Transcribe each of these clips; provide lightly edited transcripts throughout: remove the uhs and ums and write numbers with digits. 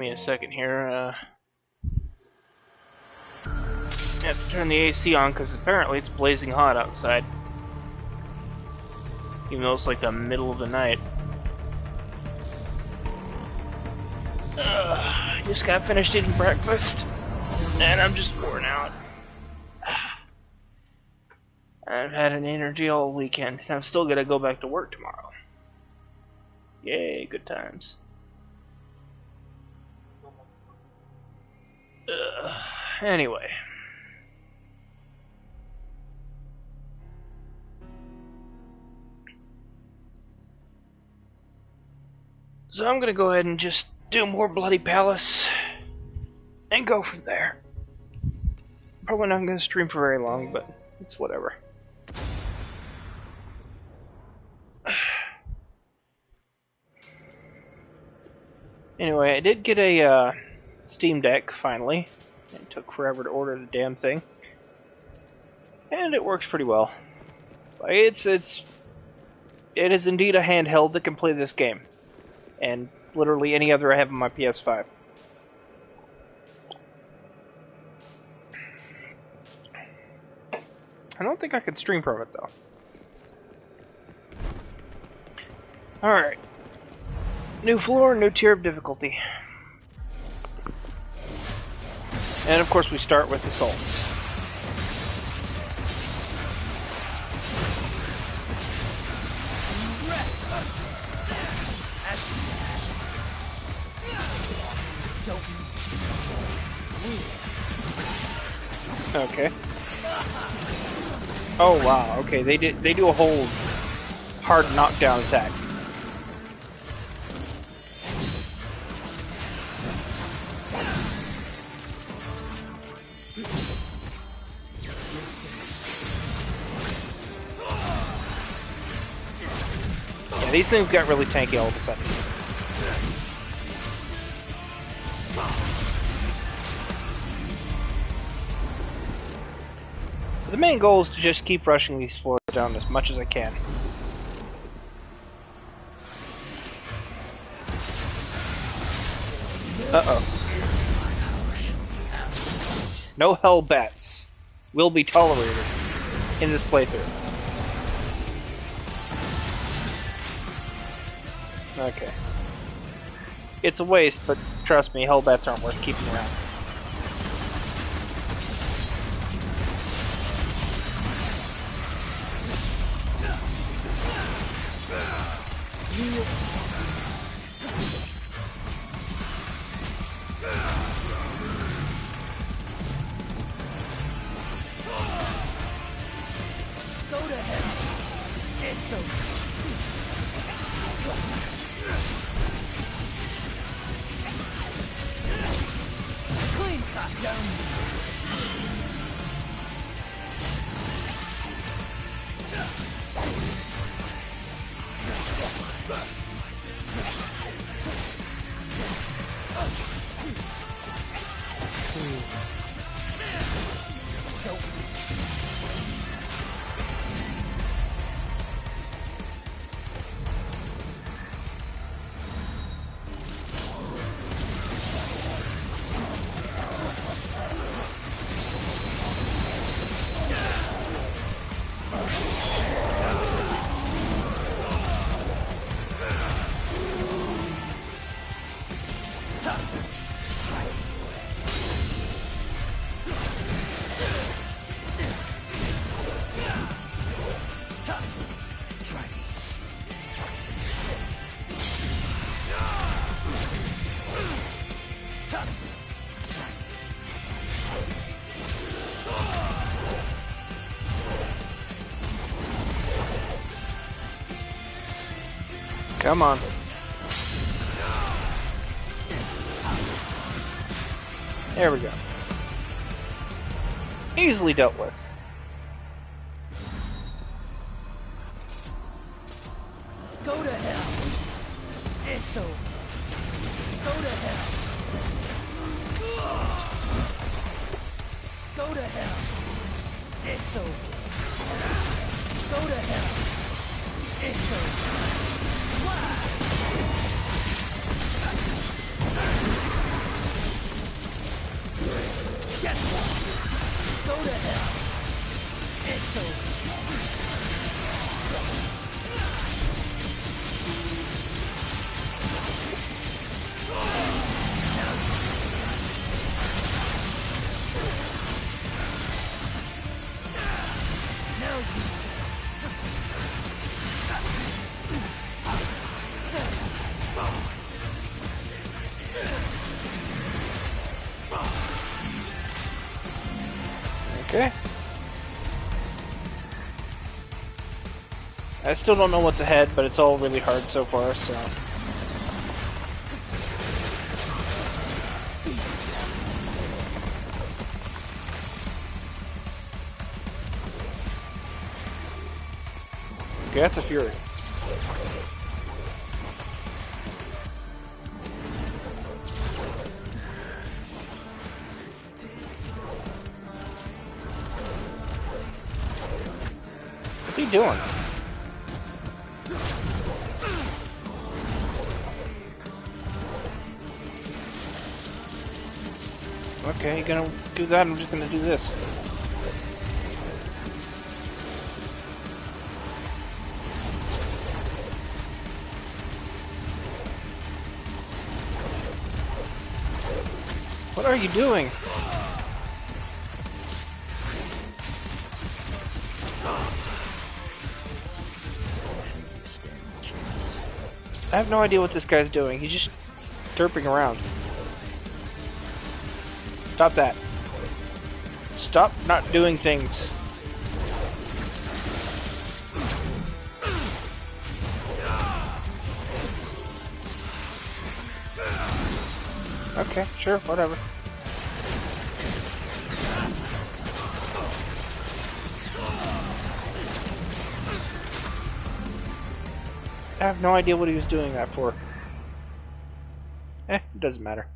Give me a second here. I have to turn the AC on because apparently it's blazing hot outside. Even though it's like the middle of the night. I just got finished eating breakfast, and I'm just worn out. I've had an energy all weekend, and I'm still gonna go back to work tomorrow. Yay, good times. Anyway. So I'm gonna go ahead and just do more Bloody Palace and go from there. Probably not gonna stream for very long, but it's whatever. Anyway, I did get a Steam Deck finally. It took forever to order the damn thing, and it works pretty well. It is indeed a handheld that can play this game, and literally any other I have on my PS5. I don't think I could stream from it though. Alright. New floor, new tier of difficulty. And of course we start with assaults. Okay. Oh wow, okay, they do a whole hard knockdown attack. Yeah, these things got really tanky all of a sudden. The main goal is to just keep rushing these floors down as much as I can. Uh-oh. No Hellbats will be tolerated in this playthrough. Okay. It's a waste, but trust me, Hellbats aren't worth keeping around. Go to hell. It's over. Clean cut down. Come on. There we go. Easily dealt with. Go to hell. It's over. Go to hell. Go to hell. It's over. Go to hell. It's over. Why? It's over. Now you. Okay. I still don't know what's ahead, but it's all really hard so far, so... Okay, that's a Fury. What's he doing? Okay, you're gonna do that, I'm just gonna do this. What are you doing? I have no idea what this guy's doing. He's just derping around. Stop that. Stop not doing things. Okay, sure, whatever. I have no idea what he was doing that for. It doesn't matter.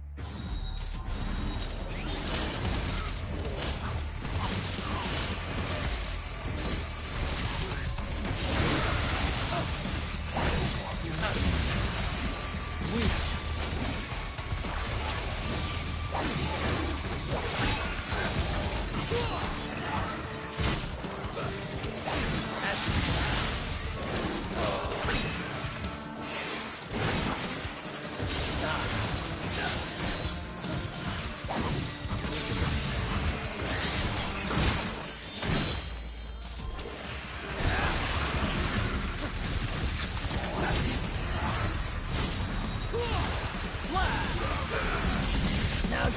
Now you.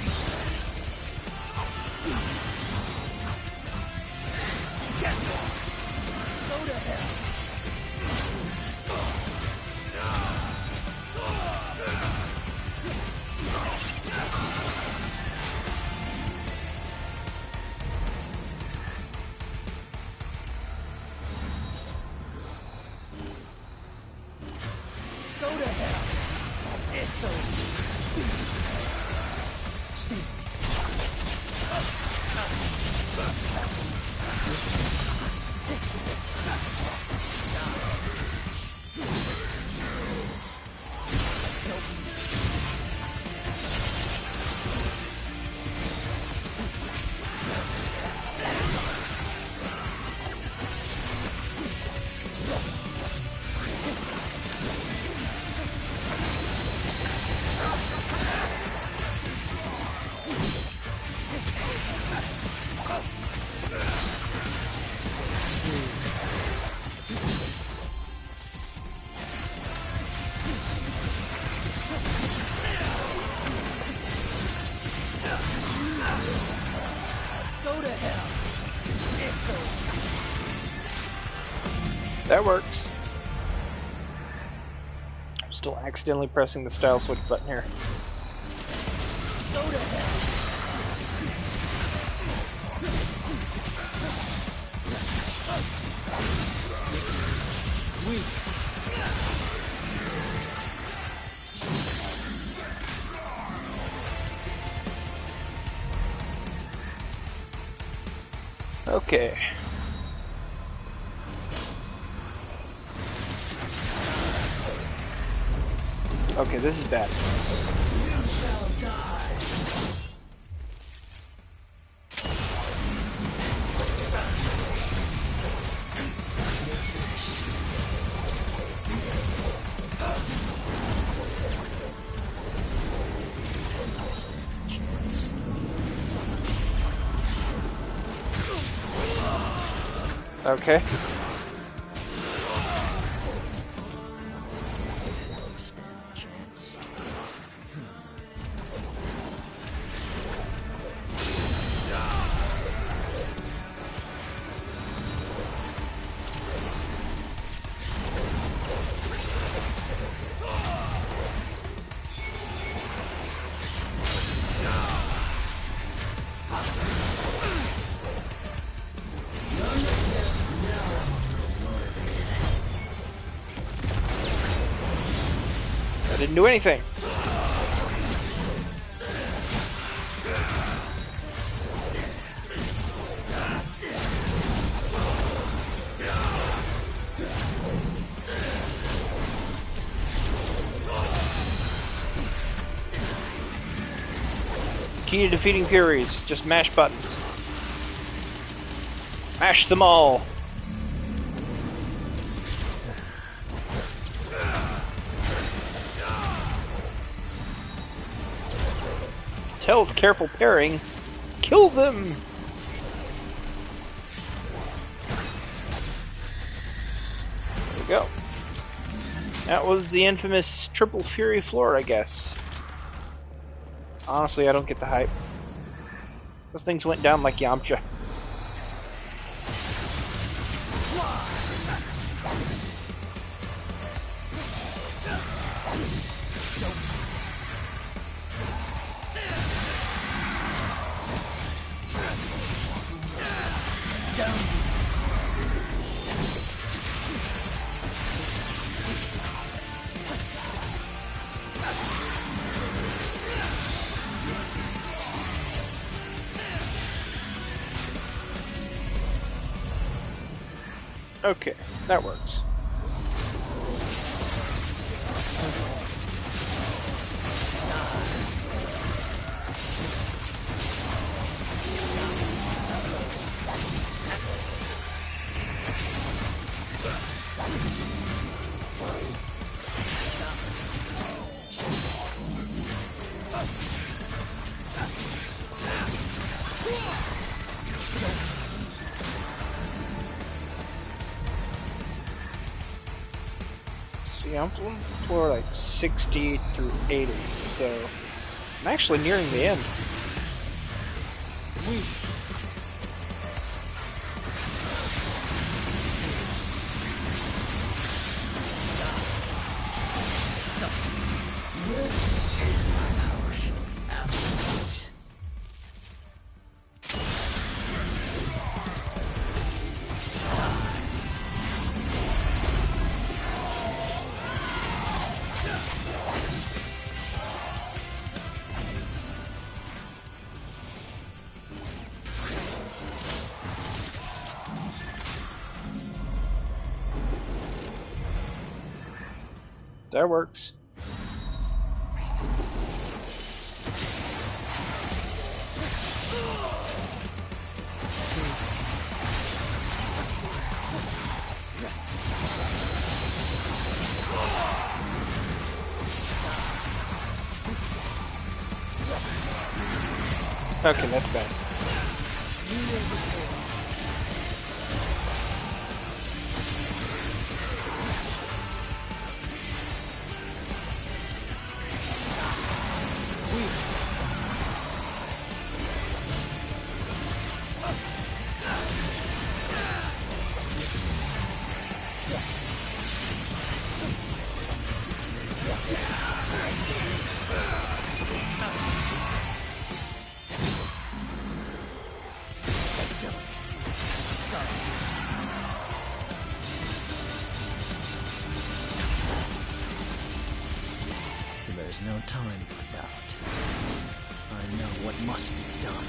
Go to hell. Go to hell. It's over. Go to hell. It's over. That works. I'm still accidentally pressing the style switch button here. Go to hell. Okay. Okay, this is bad. Okay. Stand a chance. I didn't do anything. Key to defeating Furies, just mash buttons. Mash them all. Tell with careful parrying, kill them! There we go. That was the infamous Triple Fury floor, I guess. Honestly, I don't get the hype. Those things went down like Yamcha. Okay, that works. See, I'm on floor like 60 through 80, so I'm actually nearing the end. That works. Okay, that's bad. There's no time for doubt. I know what must be done.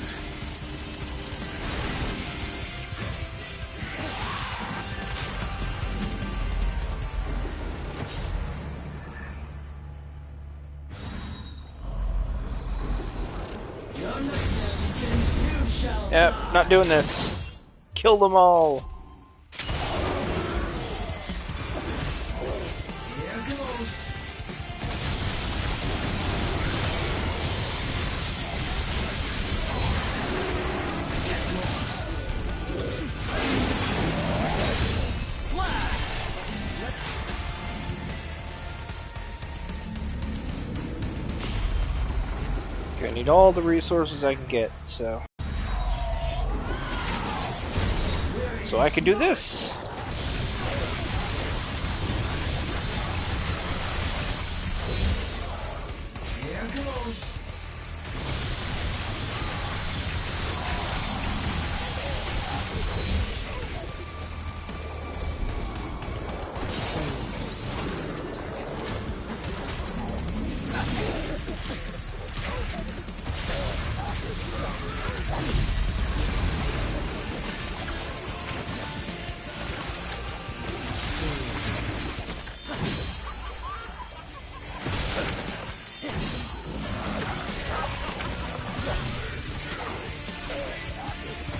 Yep, not doing this. Kill them all. I need all the resources I can get, so I can do this.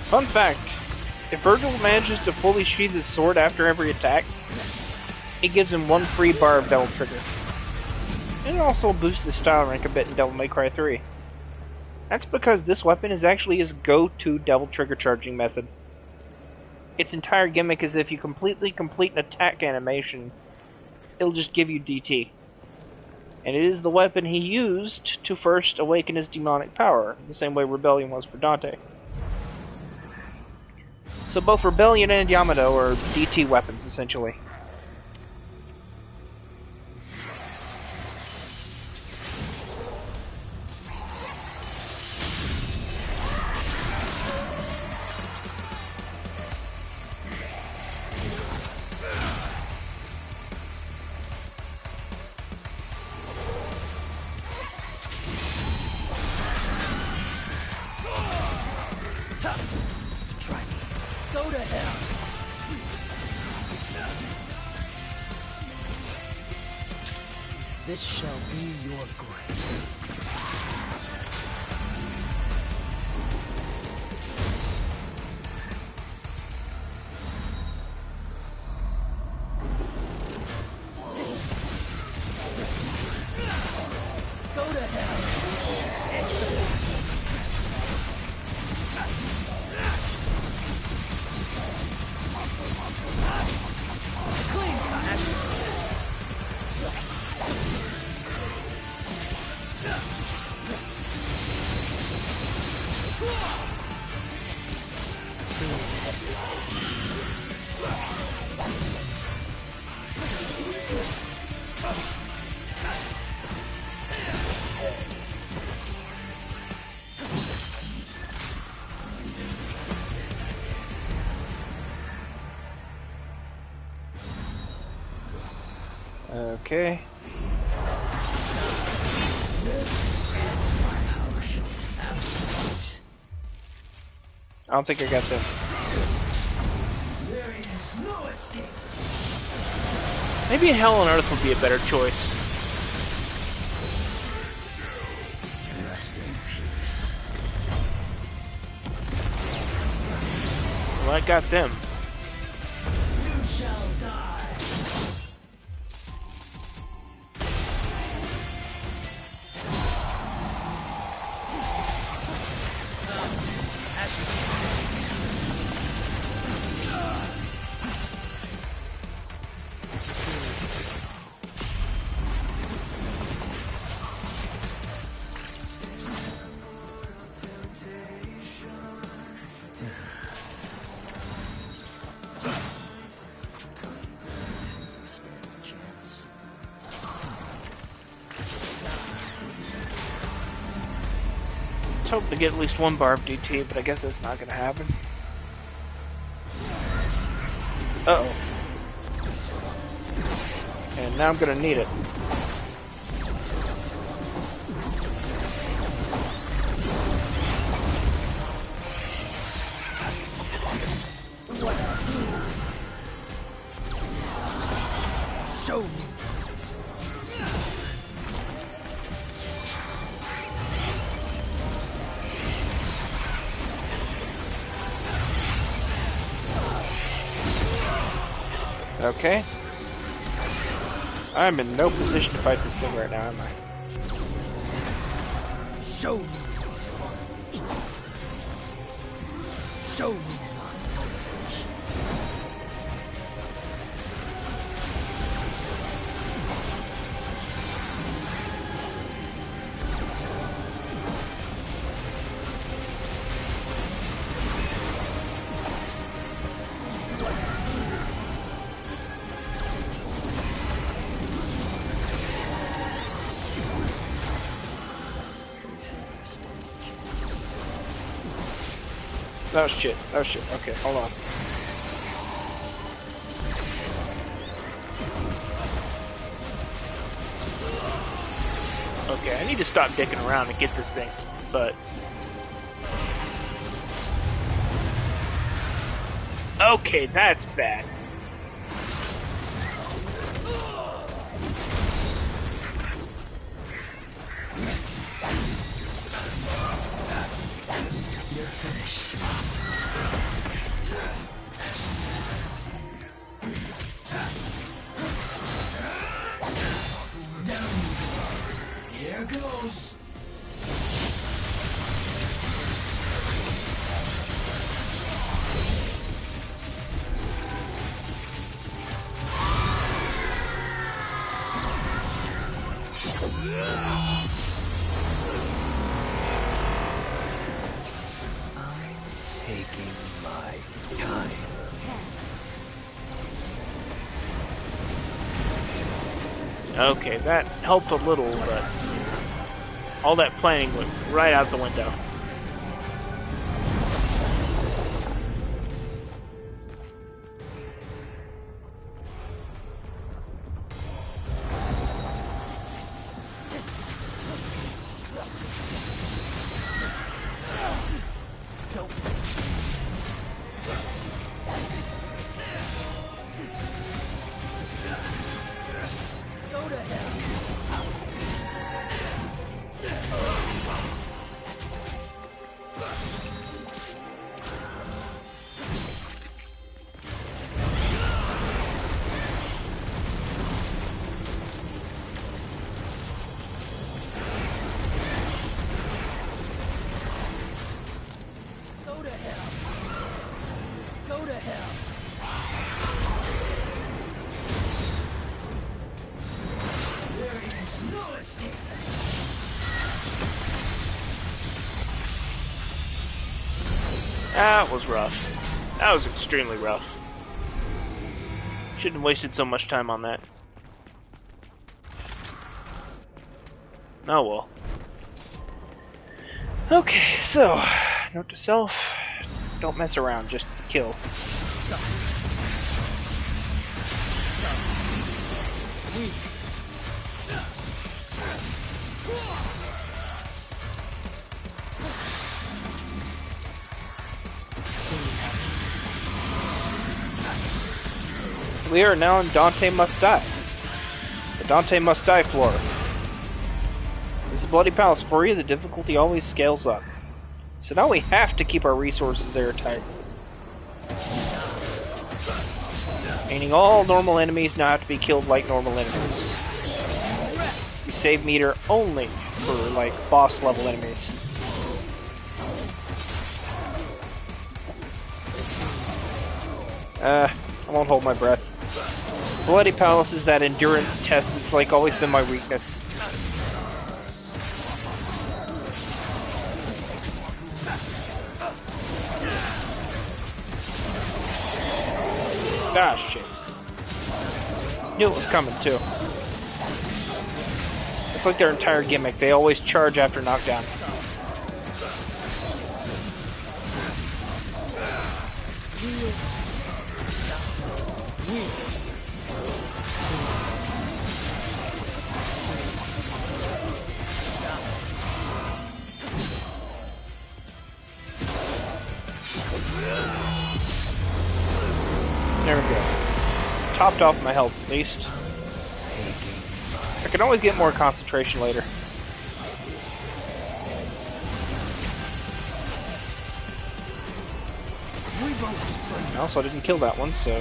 Fun fact, if Virgil manages to fully sheath his sword after every attack, it gives him 1 free bar of Devil Trigger. And it also boosts his style rank a bit in Devil May Cry 3. That's because this weapon is actually his go-to Devil Trigger charging method. Its entire gimmick is if you completely complete an attack animation, it'll just give you DT. And it is the weapon he used to first awaken his demonic power, the same way Rebellion was for Dante. So both Rebellion and Yamato are DT weapons, essentially. Go to hell! This shall be your grave. Go to hell! Excellent! Okay. I don't think I got this. Maybe Hell on Earth would be a better choice. Well, I got them. Hope to get at least 1 bar of DT, but I guess that's not gonna happen. Uh-oh. And now I'm gonna need it. Show me! Okay. I'm in no position to fight this thing right now, am I? Show me! Show me! Oh shit. Oh shit. Okay, hold on. Okay, I need to stop dicking around and get this thing, but... Okay, that's bad. You're finished. Here goes. I'm taking my time. Okay, that helped a little, but all that planning went right out the window. Go to hell. Go to hell. There is no escape. That was rough. That was extremely rough. Shouldn't have wasted so much time on that. Oh well. Okay, so, note to self, don't mess around, just kill. We are now in Dante Must Die. The Dante Must Die floor. This is Bloody Palace for you, the difficulty always scales up. So now we have to keep our resources airtight. Meaning all normal enemies now have to be killed like normal enemies. We save meter only for like boss level enemies. I won't hold my breath. Bloody Palace is that endurance test that's like always been my weakness. Gosh, shit. Knew it was coming too. It's like their entire gimmick. They always charge after knockdown. There we go. Topped off my health at least. I can always get more concentration later. Also, I didn't kill that one, so...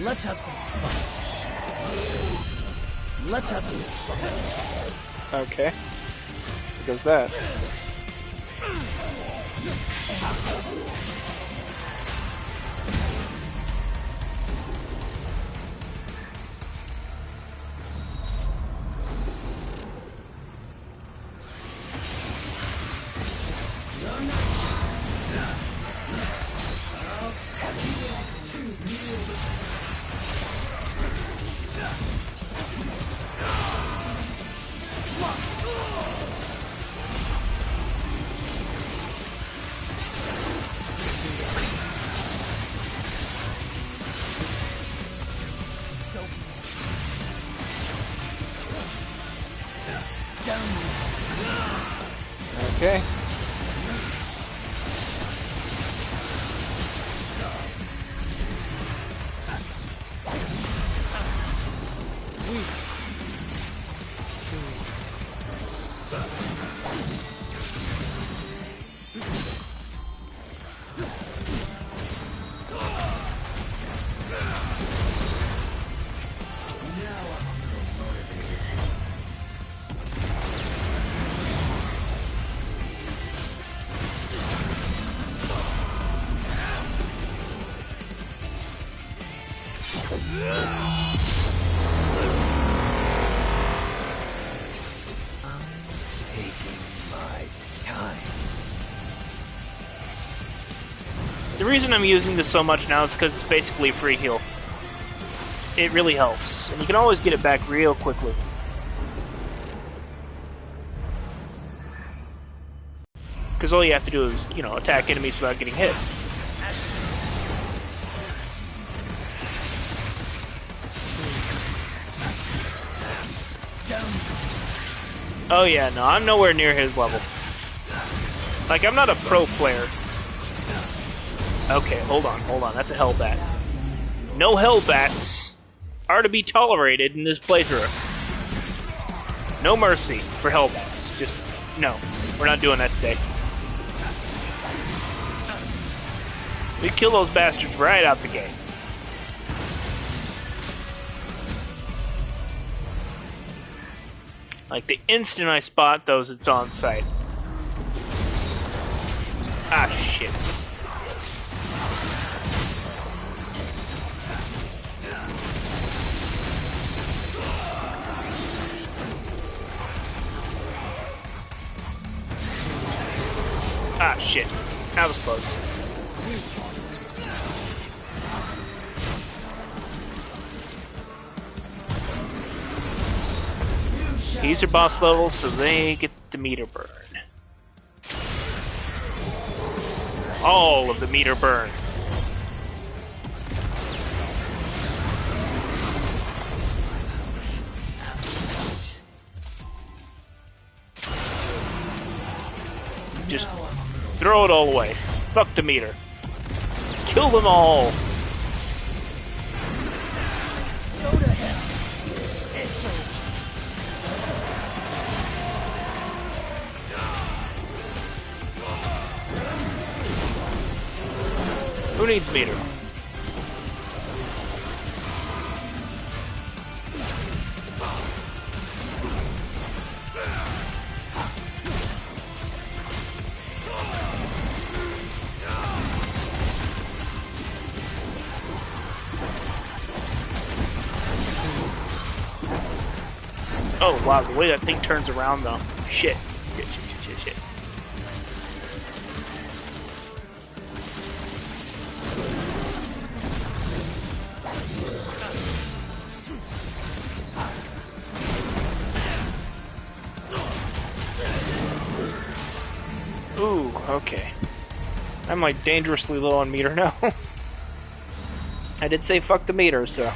Let's have some fun. Let's have some fun. Okay. There goes that. Okay. The reason I'm using this so much now is because it's basically a free heal. It really helps, and you can always get it back real quickly. Because all you have to do is, you know, attack enemies without getting hit. Oh yeah, no, I'm nowhere near his level. Like, I'm not a pro player. Okay, hold on, that's a Hellbat. No Hellbats are to be tolerated in this playthrough. No mercy for Hellbats. Just, no. We're not doing that today. We kill those bastards right out the gate. Like, the instant I spot those, it's on sight. Ah, shit. Ah, shit. That was close. These are boss levels, so they get the meter burn. All of the meter burn. Just throw it all away. Fuck the meter. Kill them all. Go to hell. It's over. Who needs meter? Oh wow, the way that thing turns around though. Shit. Shit. Ooh, okay. I'm like dangerously low on meter now. I did say fuck the meter, so.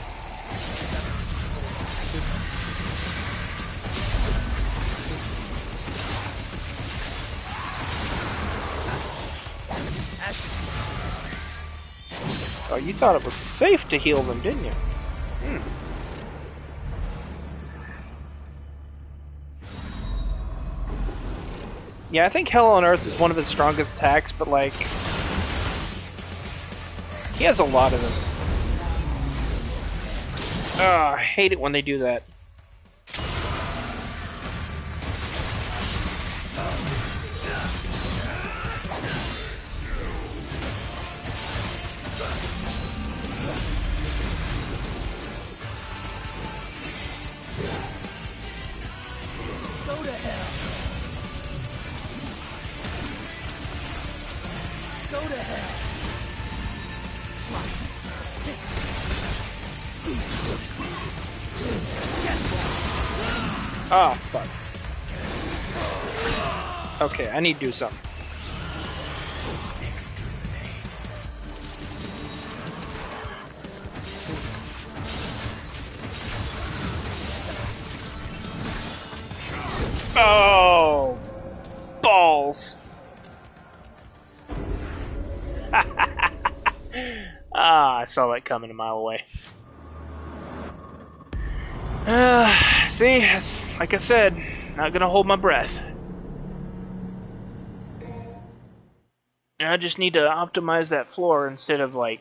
Oh, you thought it was safe to heal them, didn't you? Yeah, I think Hell on Earth is one of his strongest attacks, but like... he has a lot of them. Oh, I hate it when they do that. Go to hell. Go to hell. Ah, fuck. Okay, I need to do something. Oh, balls. balls. Ah, I saw that coming a mile away. See, like I said, not gonna hold my breath. I just need to optimize that floor instead of, like,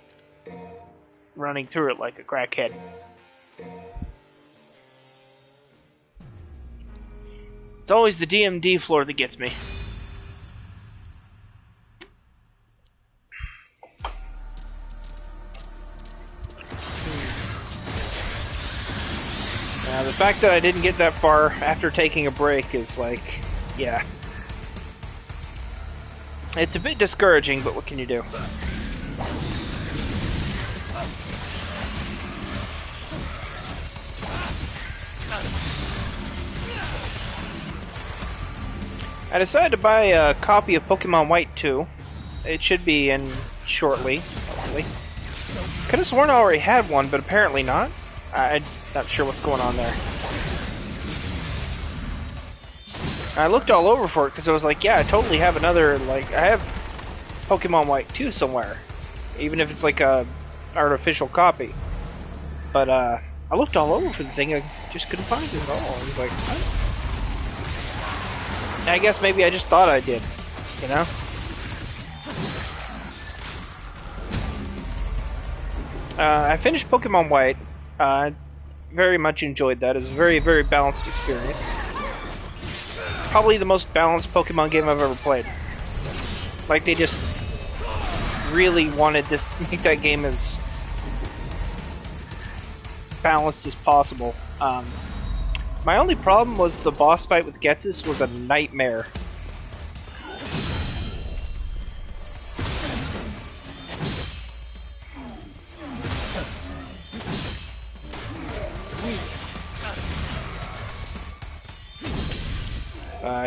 running through it like a crackhead. It's always the DMD floor that gets me. Now, the fact that I didn't get that far after taking a break is like, yeah. It's a bit discouraging, but what can you do? I decided to buy a copy of Pokemon White 2. It should be in shortly, hopefully. Could have sworn I already had one, but apparently not. I'm not sure what's going on there. I looked all over for it because I was like, yeah, I totally have another, like, I have Pokemon White 2 somewhere. Even if it's like a artificial copy. But, I looked all over for the thing, I just couldn't find it at all. I was like, what? I guess maybe I just thought I did, you know? I finished Pokemon White. Very much enjoyed that. It was a very, very balanced experience. Probably the most balanced Pokemon game I've ever played. Like, they just really wanted to make that game as balanced as possible. My only problem was the boss fight with Ghetsis was a nightmare.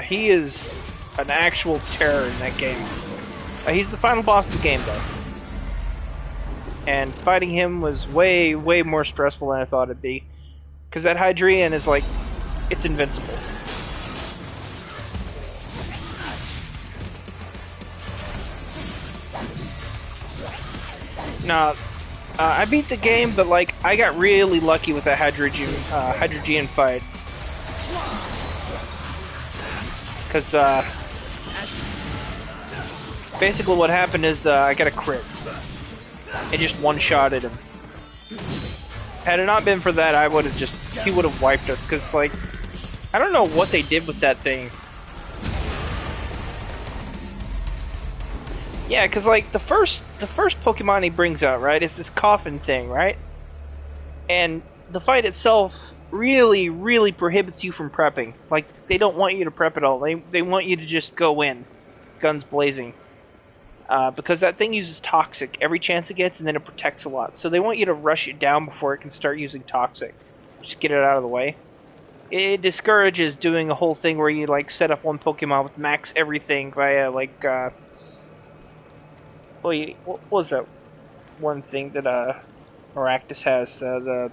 He is an actual terror in that game. He's the final boss of the game, though. And fighting him was way, way more stressful than I thought it'd be. Because that Hydreigon is like, it's invincible. Now, I beat the game, but like, I got really lucky with that Hydreigon fight. Because, basically what happened is, I got a crit. It just one-shotted him. Had it not been for that, I would have just, he would have wiped us, because, like, I don't know what they did with that thing. Yeah, because, like, the first Pokemon he brings out, right, is this coffin thing, right? And the fight itself really, really prohibits you from prepping. Like, they don't want you to prep at all. They want you to just go in, guns blazing. Because that thing uses Toxic every chance it gets, and then it protects a lot. So they want you to rush it down before it can start using Toxic. Just get it out of the way. It discourages doing a whole thing where you, like, set up one Pokemon with max everything via, like, what was that one thing that, Maractus has? The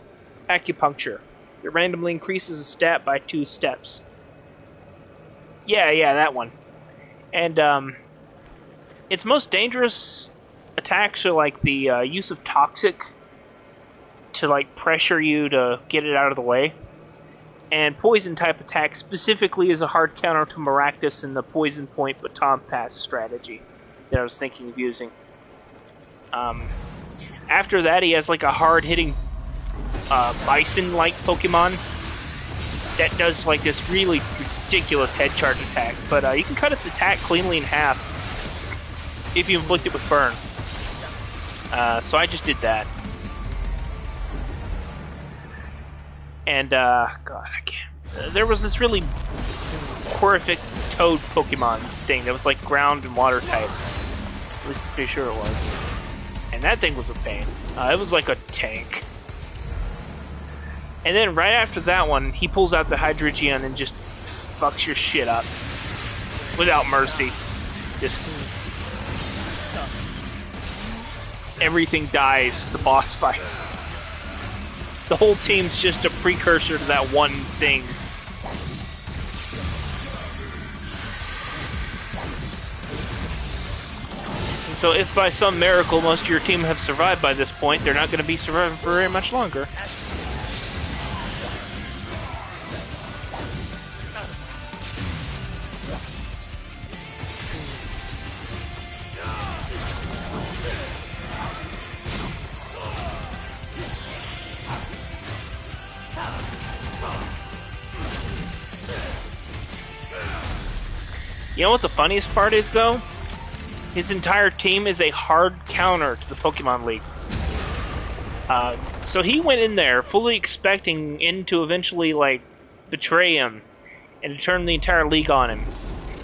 Acupuncture. It randomly increases a stat by 2 steps. Yeah, that one. And, its most dangerous attacks are, like, the, use of Toxic to, like, pressure you to get it out of the way. And Poison-type attack specifically is a hard counter to Maractus and the Poison Point Baton Pass strategy that I was thinking of using. After that, he has, like, a hard-hitting Bison-like Pokemon that does, like, this really ridiculous head charge attack. But you can cut its attack cleanly in half if you inflict it with Burn. So I just did that. And, God, I can't... there was this really horrific Toad Pokemon thing that was, like, ground and water type. At least I'm pretty sure it was. And that thing was a pain. It was like a tank. And then right after that one, he pulls out the Hydreigon and just fucks your shit up. Without mercy. Just... everything dies, the boss fight. The whole team's just a precursor to that one thing. So if by some miracle most of your team have survived by this point, they're not going to be surviving for very much longer. You know what the funniest part is, though? His entire team is a hard counter to the Pokemon League. So he went in there fully expecting N to eventually, like, betray him and to turn the entire league on him.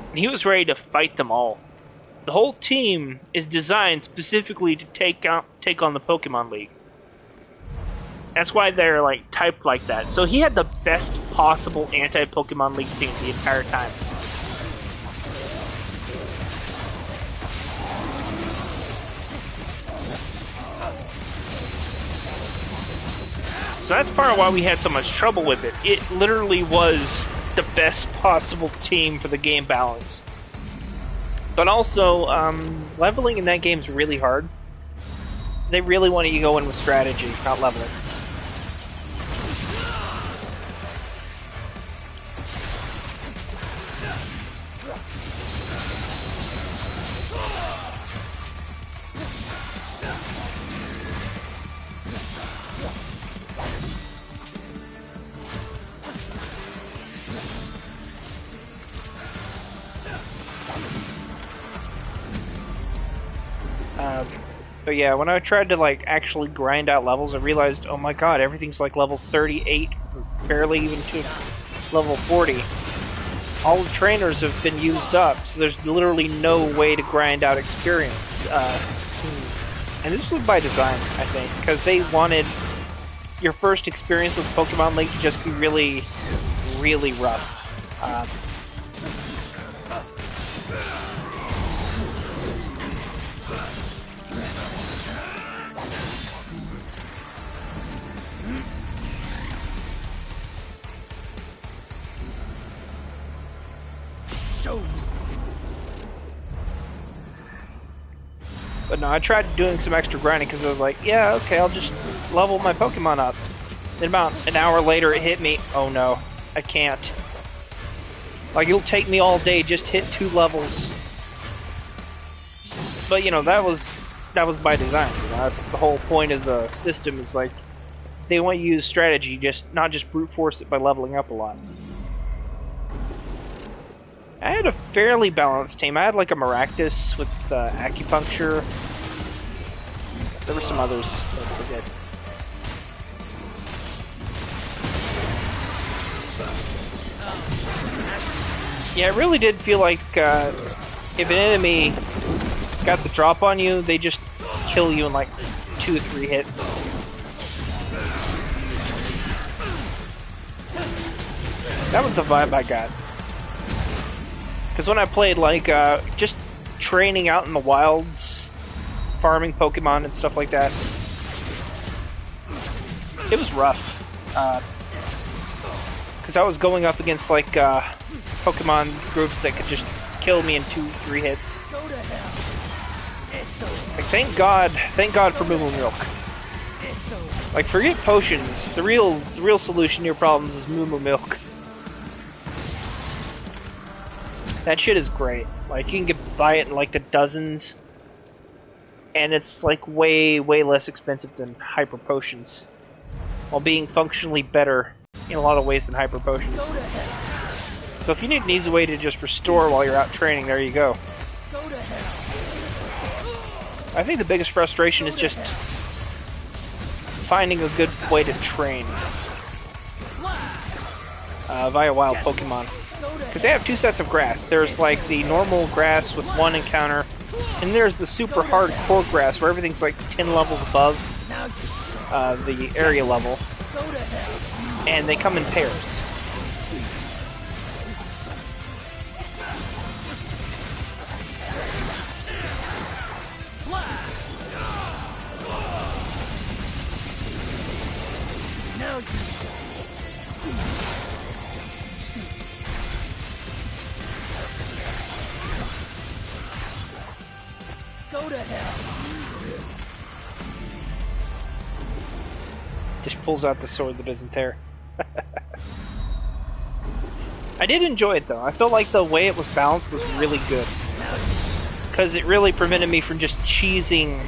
And he was ready to fight them all. The whole team is designed specifically to take on the Pokemon League. That's why they're, like, typed like that. So he had the best possible anti-Pokemon League team the entire time. So that's part of why we had so much trouble with it. It literally was the best possible team for the game balance. But also, leveling in that game is really hard. They really want you to go in with strategy, not leveling. But yeah, when I tried to like actually grind out levels, I realized, oh my god, everything's like level 38, barely even to level 40. All the trainers have been used up, so there's literally no way to grind out experience. And this was by design, I think, because they wanted your first experience with Pokemon League to just be really, really rough. But no, I tried doing some extra grinding because I was like, yeah, okay, I'll just level my Pokemon up. Then about an hour later it hit me, oh no, I can't. Like, it'll take me all day just to hit 2 levels. But you know, that was by design. You know? That's the whole point of the system, is like, they want you to use strategy, not just brute force it by leveling up a lot. I had a fairly balanced team. I had like a Maractus with acupuncture. There were some others that were good. Yeah, it really did feel like if an enemy got the drop on you, they just kill you in like 2 or 3 hits. That was the vibe I got. Because when I played, like, just training out in the wilds, farming Pokemon and stuff like that, it was rough. Because I was going up against, like, Pokemon groups that could just kill me in 2 or 3 hits. Like, thank God for Moo Moo Milk. Like, forget potions. The real solution to your problems is Moo Moo Milk. That shit is great. Like, you can buy it in like the dozens, and it's like way less expensive than Hyper Potions, while being functionally better in a lot of ways than Hyper Potions. So if you need an easy way to just restore while you're out training, there you go. I think the biggest frustration is just finding a good way to train via wild Pokemon. Because they have 2 sets of grass. There's like the normal grass with 1 encounter, and there's the super hardcore grass where everything's like 10 levels above the area level. And they come in pairs. Go to hell. Just pulls out the sword that isn't there. I did enjoy it though. I felt like the way it was balanced was really good. Because it really prevented me from just cheesing.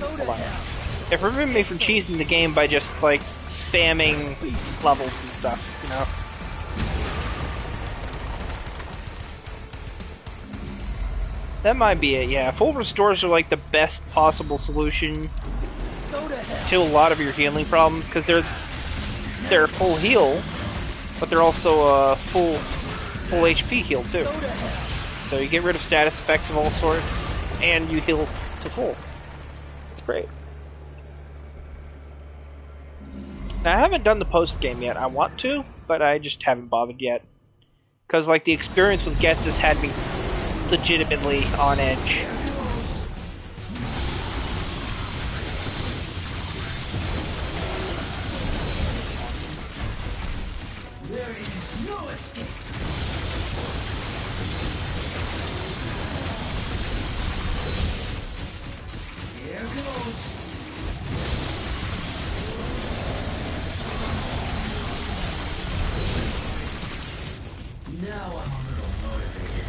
Go to hell. It prevented me from cheesing the game by just like spamming levels and stuff, you know? That might be it, yeah. Full restores are like the best possible solution Go to hell. to a lot of your healing problems because they're full heal, but they're also a full HP heal too. Go to hell. So you get rid of status effects of all sorts, and you heal to full. It's great. Now, I haven't done the post game yet. I want to, but I just haven't bothered yet. Because like the experience with Getsus had me legitimately on edge. There is no escape. Here goes. Now I'm a little motivated.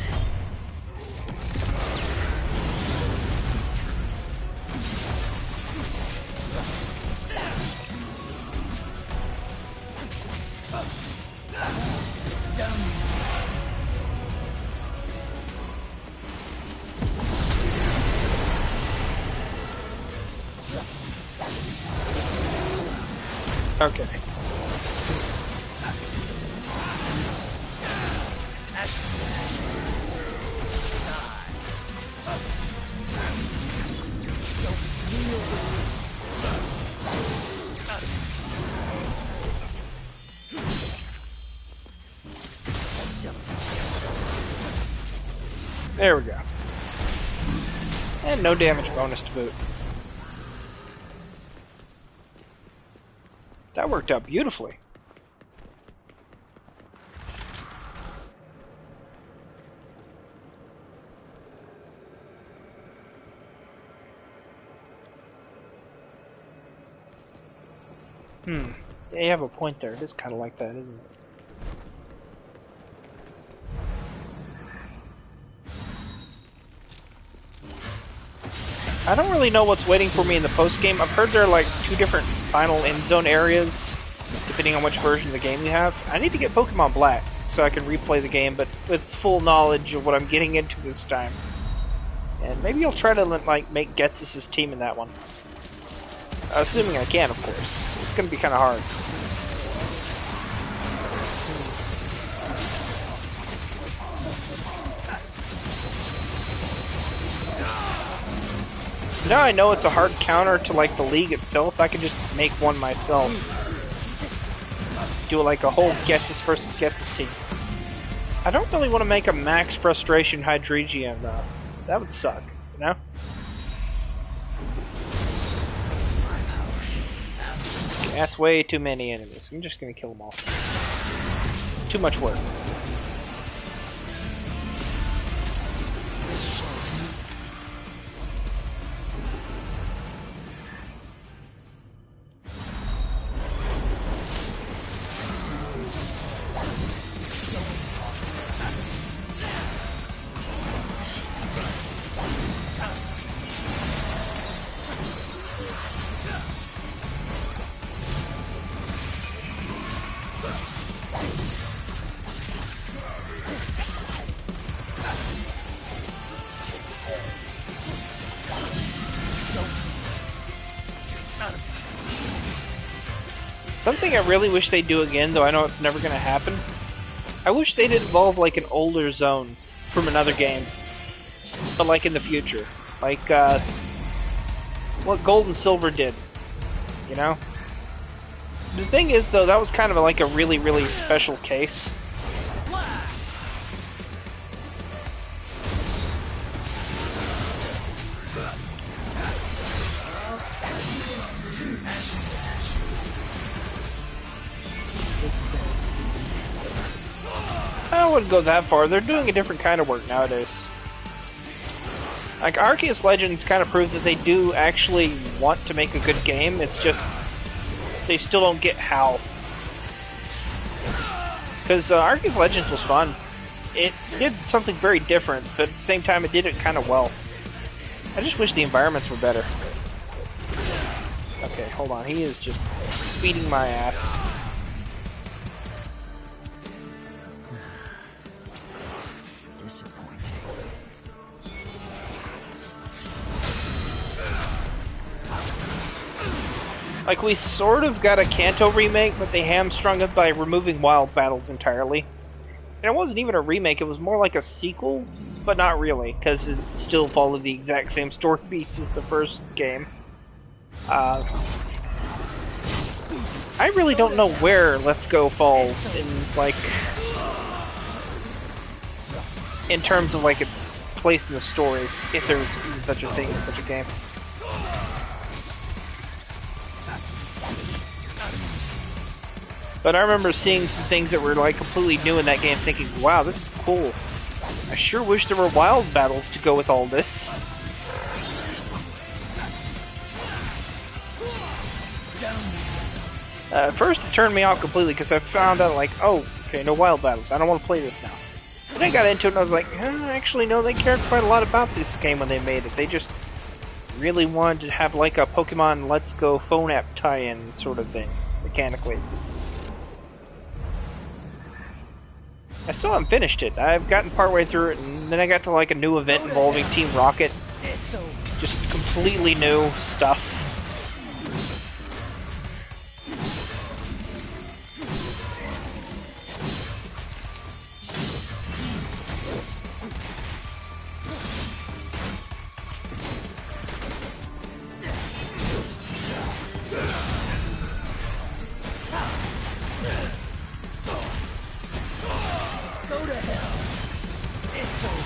Okay. There we go. And no damage bonus to boot. That worked out beautifully. Yeah, you have a point there. It is kind of like that, isn't it? I don't really know what's waiting for me in the post game. I've heard there are like 2 different final end zone areas, depending on which version of the game you have. I need to get Pokemon Black so I can replay the game, but with full knowledge of what I'm getting into this time. And maybe I'll try to like make Getsus' team in that one. Assuming I can, of course. It's gonna be kind of hard. Now I know it's a hard counter to like the league itself. I can just make one myself. Do like a whole Getsus versus Getsus team. I don't really want to make a max frustration Hydreigon though. That would suck, you know? Okay, that's way too many enemies. I'm just gonna kill them all. Too much work. Something I really wish they'd do again, though I know it's never going to happen. I wish they'd involve like an older zone from another game, but like in the future, like what Gold and Silver did. You know. The thing is, though, that was kind of like a really, really special case. I wouldn't go that far. They're doing a different kind of work nowadays. Like, Arceus Legends kind of proves that they do actually want to make a good game, it's just they still don't get how. Because Arceus Legends was fun. It did something very different, but at the same time it did it kind of well. I just wish the environments were better. Okay, hold on, he is just beating my ass. Disappointing. Like, we sort of got a Kanto remake, but they hamstrung it by removing Wild Battles entirely. And it wasn't even a remake, it was more like a sequel, but not really, because it still followed the exact same story beats as the first game. I really don't know where Let's Go falls in, like, in terms of, like, its place in the story, if there's even such a thing as such a game. But I remember seeing some things that were like completely new in that game, thinking, wow, this is cool. I sure wish there were wild battles to go with all this. At first it turned me off completely because I found out like, oh, okay, no wild battles. I don't want to play this now. Then I got into it and I was like, actually no, they cared quite a lot about this game when they made it. They just really wanted to have like a Pokemon Let's Go phone app tie-in sort of thing, mechanically. I still haven't finished it. I've gotten partway through it, and then I got to like a new event involving Team Rocket. Just completely new stuff. Go to hell. It's over.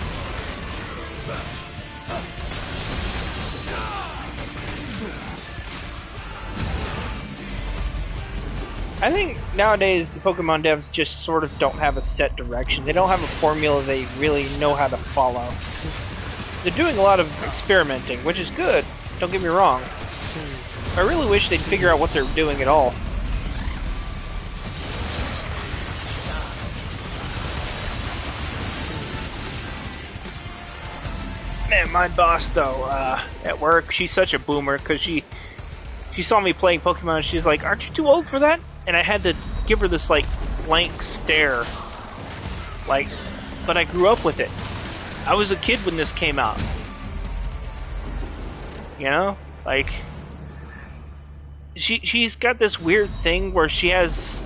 I think nowadays the Pokemon devs just sort of don't have a set direction. They don't have a formula they really know how to follow. They're doing a lot of experimenting, which is good, don't get me wrong. I really wish they'd figure out what they're doing at all. Man, my boss though, at work, she's such a boomer because she saw me playing Pokemon and she's like, "Aren't you too old for that?" And I had to give her this like blank stare. Like, but I grew up with it. I was a kid when this came out. You know? Like, she's got this weird thing where she has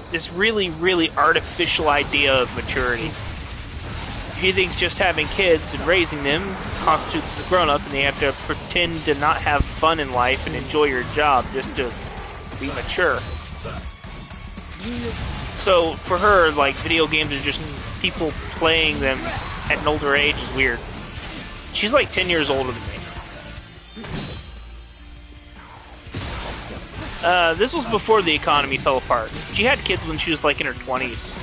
this really, really artificial idea of maturity. She thinks just having kids and raising them constitutes the grown-up, and they have to pretend to not have fun in life and enjoy your job just to be mature. So for her, like, video games are just people playing them at an older age is weird. She's like 10 years older than me. This was before the economy fell apart. She had kids when she was like in her 20s.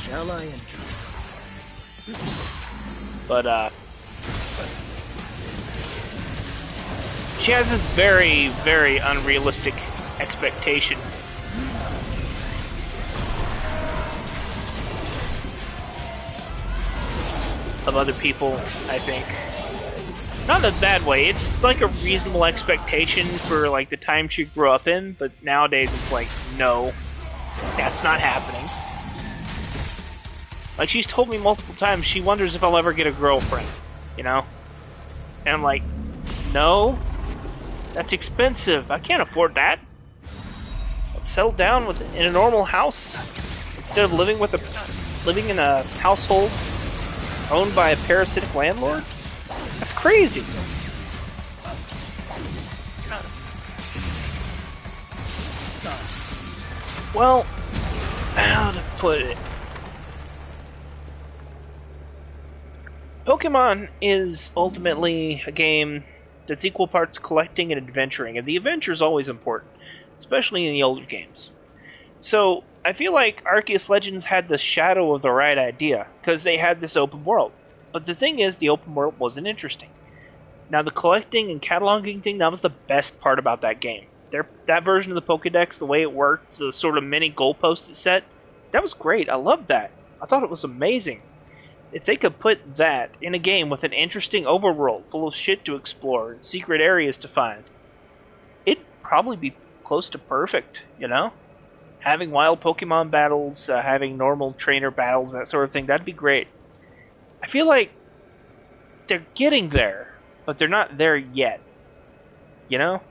Shall I enter? But, she has this very, very unrealistic expectation. Of other people, I think. Not in a bad way, it's like a reasonable expectation for like the time she grew up in, but nowadays it's like, no, that's not happening. Like, she's told me multiple times she wonders if I'll ever get a girlfriend, you know? And I'm like, no, that's expensive. I can't afford that. I'll settle down in a normal house instead of living in a household owned by a parasitic landlord? That's crazy. Well, how to put it? Pokemon is ultimately a game that's equal parts collecting and adventuring, and the adventure is always important, especially in the older games. So, I feel like Arceus Legends had the shadow of the right idea, because they had this open world. But the thing is, the open world wasn't interesting. Now, the collecting and cataloging thing, that was the best part about that game. That version of the Pokédex, the way it worked, the sort of mini goalposts it set, that was great. I loved that. I thought it was amazing. If they could put that in a game with an interesting overworld full of shit to explore and secret areas to find, it'd probably be close to perfect, you know? Having wild Pokemon battles, having normal trainer battles, that sort of thing, that'd be great. I feel like they're getting there, but they're not there yet. You know?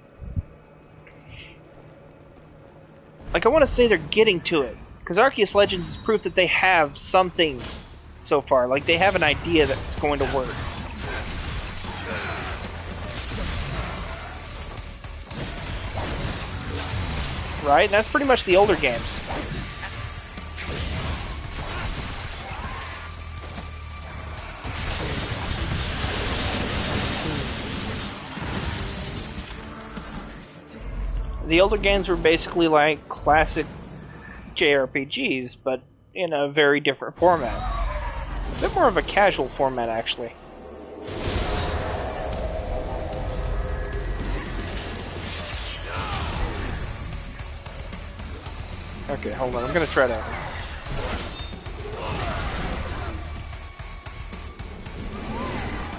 Like, I want to say they're getting to it, because Arceus Legends is proof that they have something so far. Like, they have an idea that's going to work. Right? And that's pretty much the older games. The older games were basically like classic JRPGs, but in a very different format. A bit more of a casual format, actually. Okay, hold on. I'm gonna try to...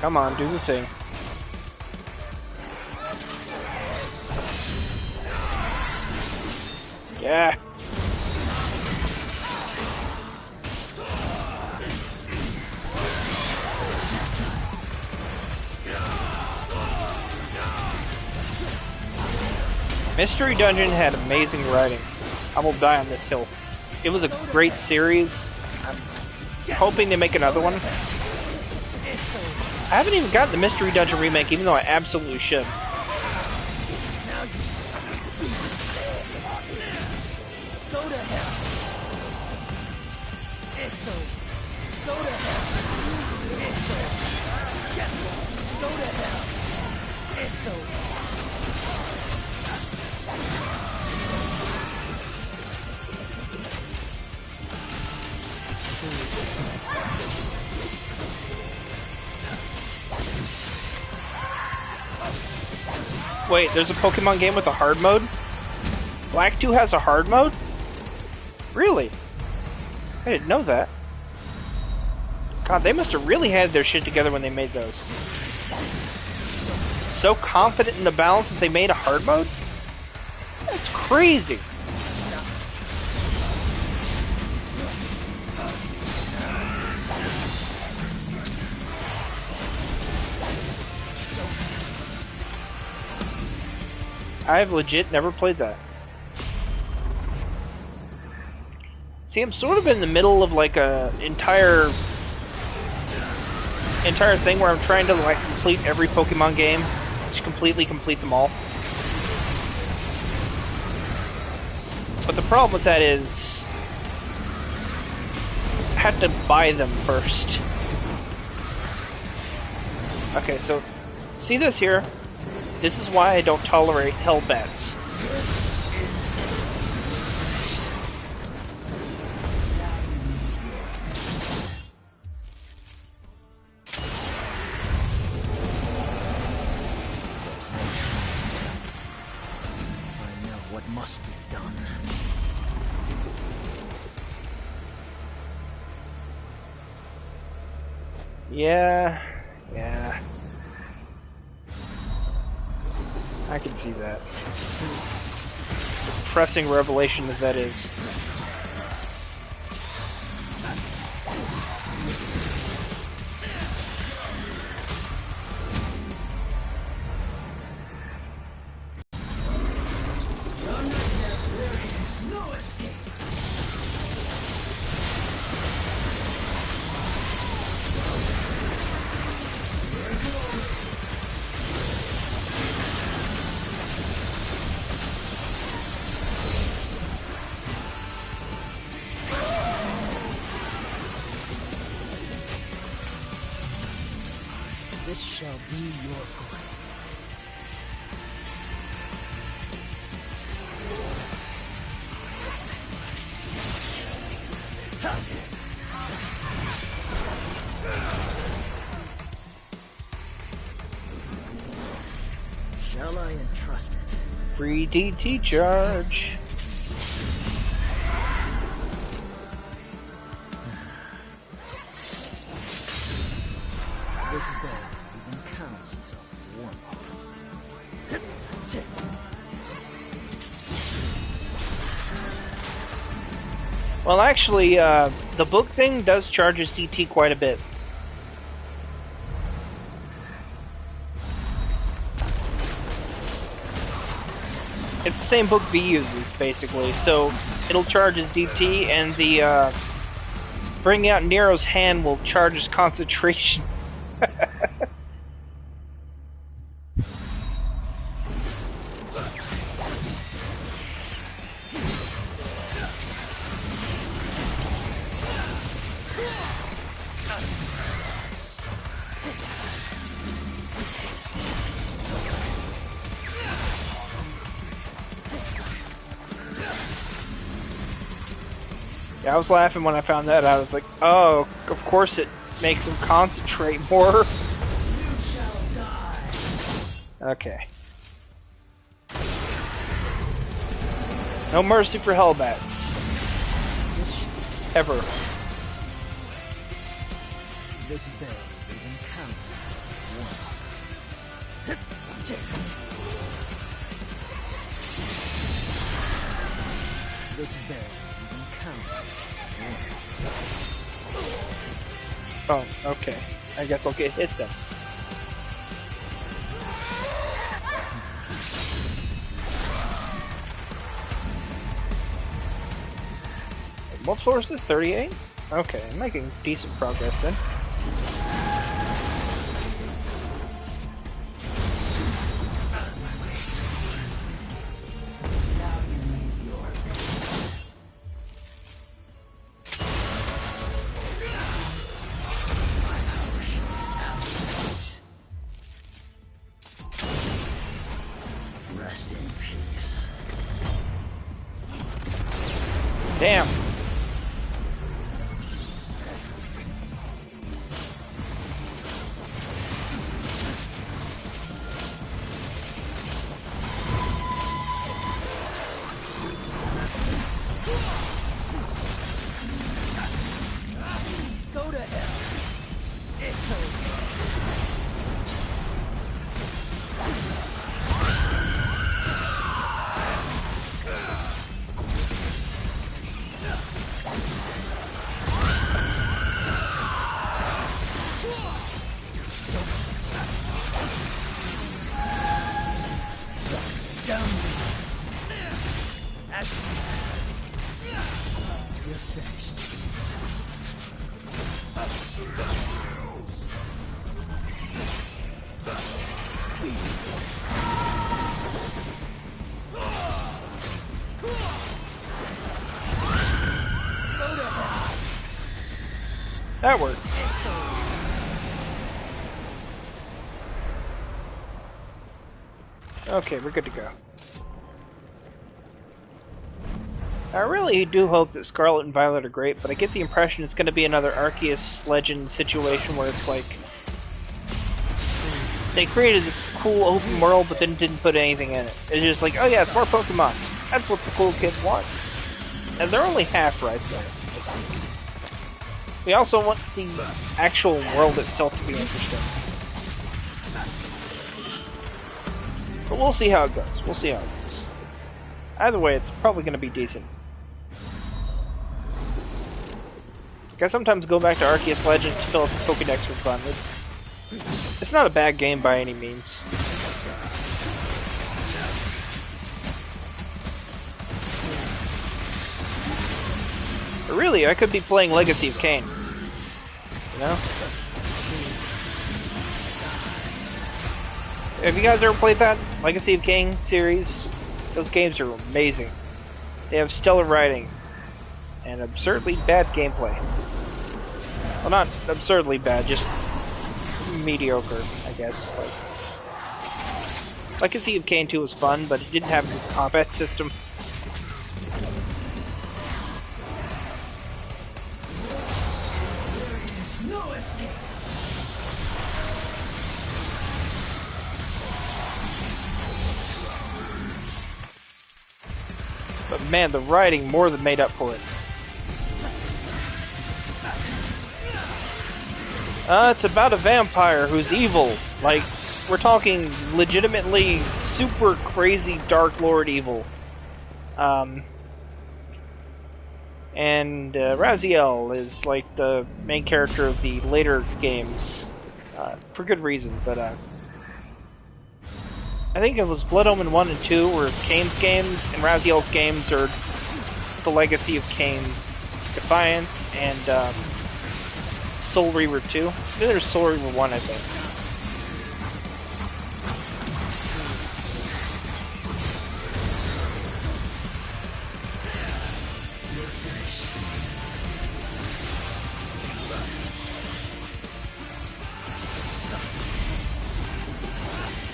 Come on, do the thing. Yeah. Mystery Dungeon had amazing writing. I will die on this hill. It was a great series. I'm hoping they make another one. I haven't even gotten the Mystery Dungeon remake, even though I absolutely should. Go to hell. It's over. Go to hell. It's over. Go to hell. It's over. Wait, there's a Pokemon game with a hard mode? Black 2 has a hard mode? Really? I didn't know that. God, they must have really had their shit together when they made those. So confident in the balance that they made a hard mode? That's crazy. I've legit never played that. See, I'm sort of in the middle of like a entire thing where I'm trying to like complete every Pokemon game, just completely complete them all. But the problem with that is I have to buy them first. Okay, so see this here? This is why I don't tolerate Hellbats. I know what must be done. Yeah. I can see that. Depressing revelation that is. This shall be your grave. Shall I entrust it? Free DT charge. This bell even counts as a warm-up. Well, actually, the book thing does charge his DT quite a bit. It's the same book V uses, basically, so it'll charge his DT, and the bringing out Nero's hand will charge his concentration. Yeah, I was laughing when I found that out. I was like, oh, of course it makes him concentrate more. Okay. No mercy for Hellbats. Ever. This bell even counts as a warm-up. This bell even counts as a warm-up. Oh, okay. I guess I'll get hit then. What floor is this? 38? Okay, I'm making decent progress then. Rest in peace. Damn. Go to hell. It's over. Down. You're finished. That works. Okay, we're good to go. I really do hope that Scarlet and Violet are great, but I get the impression it's going to be another Arceus Legend situation where it's like they created this cool open world but then didn't put anything in it. It's just like, oh yeah, it's more Pokemon. That's what the cool kids want. And they're only half right there. We also want the actual world itself to be interesting. But we'll see how it goes. We'll see how it goes. Either way, it's probably going to be decent. Like, I sometimes go back to Arceus Legends to fill up the Pokédex for fun. It's not a bad game by any means. But really, I could be playing Legacy of Kain. You know? Have you guys ever played that? Legacy of Kain series? Those games are amazing. They have stellar writing. And absurdly bad gameplay. Well, not absurdly bad, just mediocre, I guess. Legacy of Kain 2 was fun, but it didn't have a good combat system. But man, the writing more than made up for it. It's about a vampire who's evil. Like, we're talking legitimately super crazy Dark Lord evil. And Raziel is like the main character of the later games. For good reason, but I think it was Blood Omen 1 and 2 were Kane's games, and Raziel's games are the legacy of Kane, Defiance, and Soul Reaver 2. I think there's Soul Reaver 1, I think.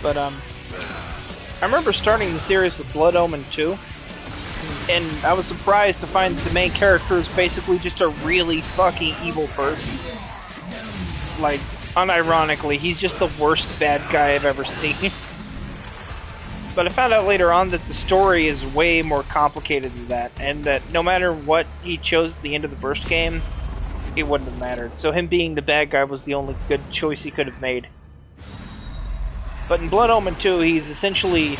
But I remember starting the series with Blood Omen 2, and I was surprised to find the main character is basically just a really fucking evil person. Like, unironically, he's just the worst bad guy I've ever seen. But I found out later on that the story is way more complicated than that, and that no matter what he chose at the end of the first game, it wouldn't have mattered. So him being the bad guy was the only good choice he could have made. But in Blood Omen 2, he's essentially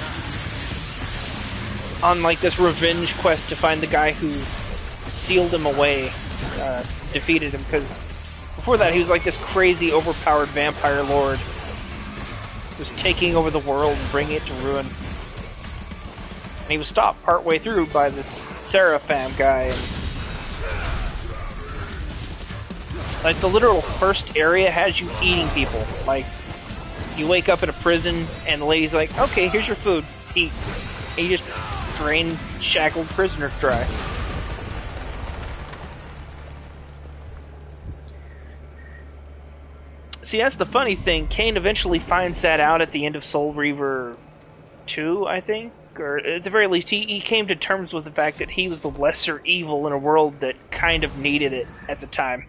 on like this revenge quest to find the guy who sealed him away, defeated him, because before that he was like this crazy, overpowered vampire lord who was taking over the world and bringing it to ruin. And he was stopped partway through by this Seraphim guy. And like, the literal first area has you eating people. Like, you wake up in a prison, and the lady's like, okay, here's your food, eat. And you just drain shackled prisoners dry. See, that's the funny thing. Kane eventually finds that out at the end of Soul Reaver 2, I think. Or at the very least, he came to terms with the fact that he was the lesser evil in a world that kind of needed it at the time.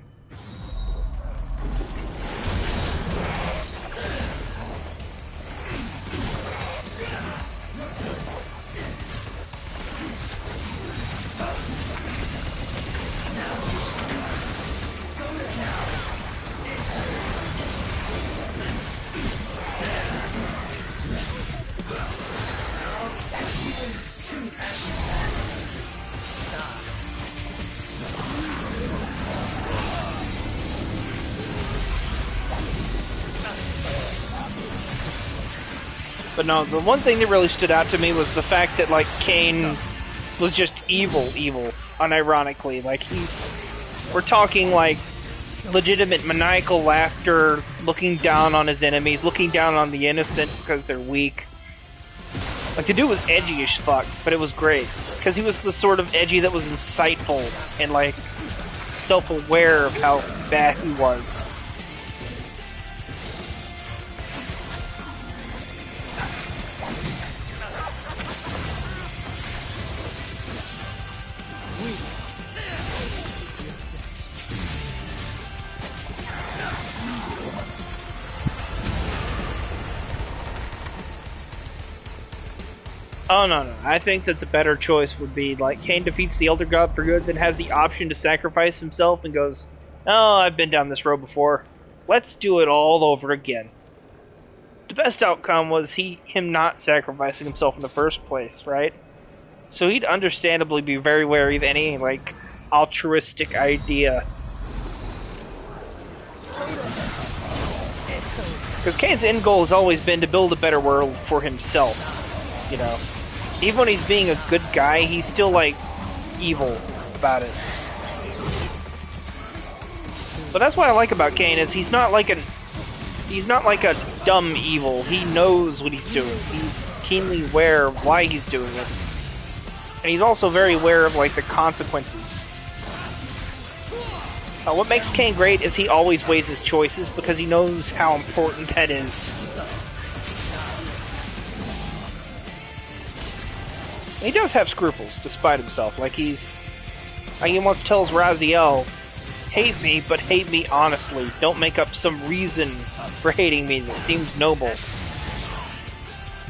But no, the one thing that really stood out to me was the fact that, like, Kane was just evil, unironically. Like, we're talking, like, legitimate maniacal laughter, looking down on his enemies, looking down on the innocent because they're weak. Like, the dude was edgy as fuck, but it was great. Because he was the sort of edgy that was insightful and, like, self-aware of how bad he was. Oh, no. I think that the better choice would be, like, Kane defeats the Elder God for good, then has the option to sacrifice himself and goes, oh, I've been down this road before. Let's do it all over again. The best outcome was him not sacrificing himself in the first place, right? So he'd understandably be very wary of any, like, altruistic idea. Because Kane's end goal has always been to build a better world for himself, you know? Even when he's being a good guy, he's still, like, evil about it. But that's what I like about Kane, is he's not like a dumb evil. He knows what he's doing. He's keenly aware of why he's doing it. And he's also very aware of, like, the consequences. What makes Kane great is he always weighs his choices because he knows how important that is. He does have scruples, despite himself. Like, he once tells Raziel, hate me, but hate me honestly. Don't make up some reason for hating me that seems noble.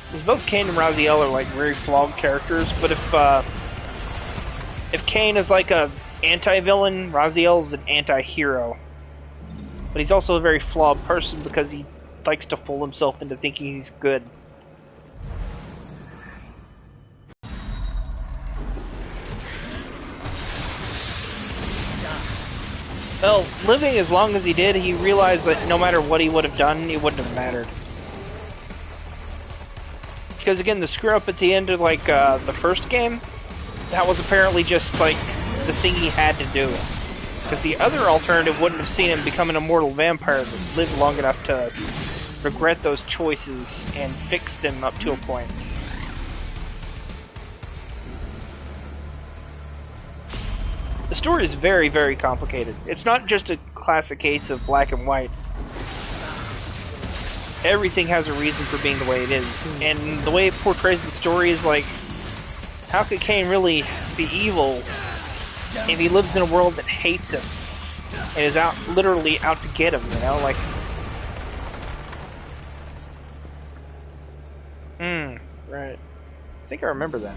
Because both Kane and Raziel are, like, very flawed characters, but if if Kain is like a anti-villain, Raziel's an anti-hero. But he's also a very flawed person because he likes to fool himself into thinking he's good. Well, living as long as he did, he realized that no matter what he would have done, it wouldn't have mattered. Because again, the screw up at the end of like the first game, that was apparently just like the thing he had to do. Because the other alternative wouldn't have seen him become an immortal vampire that lived long enough to regret those choices and fix them up to a point. The story is very, very complicated. It's not just a classic case of black and white. Everything has a reason for being the way it is. And the way it portrays the story is like, how could Kain really be evil if he lives in a world that hates him and is out, literally out to get him, you know? Like, right. I think I remember that.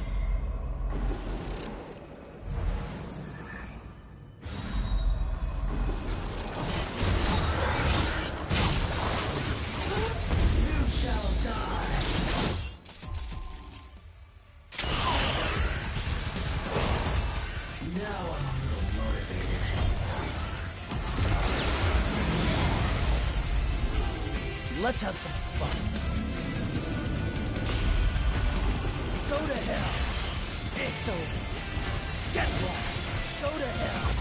Let's have some fun. Go to hell. It's over. Get lost. Go to hell.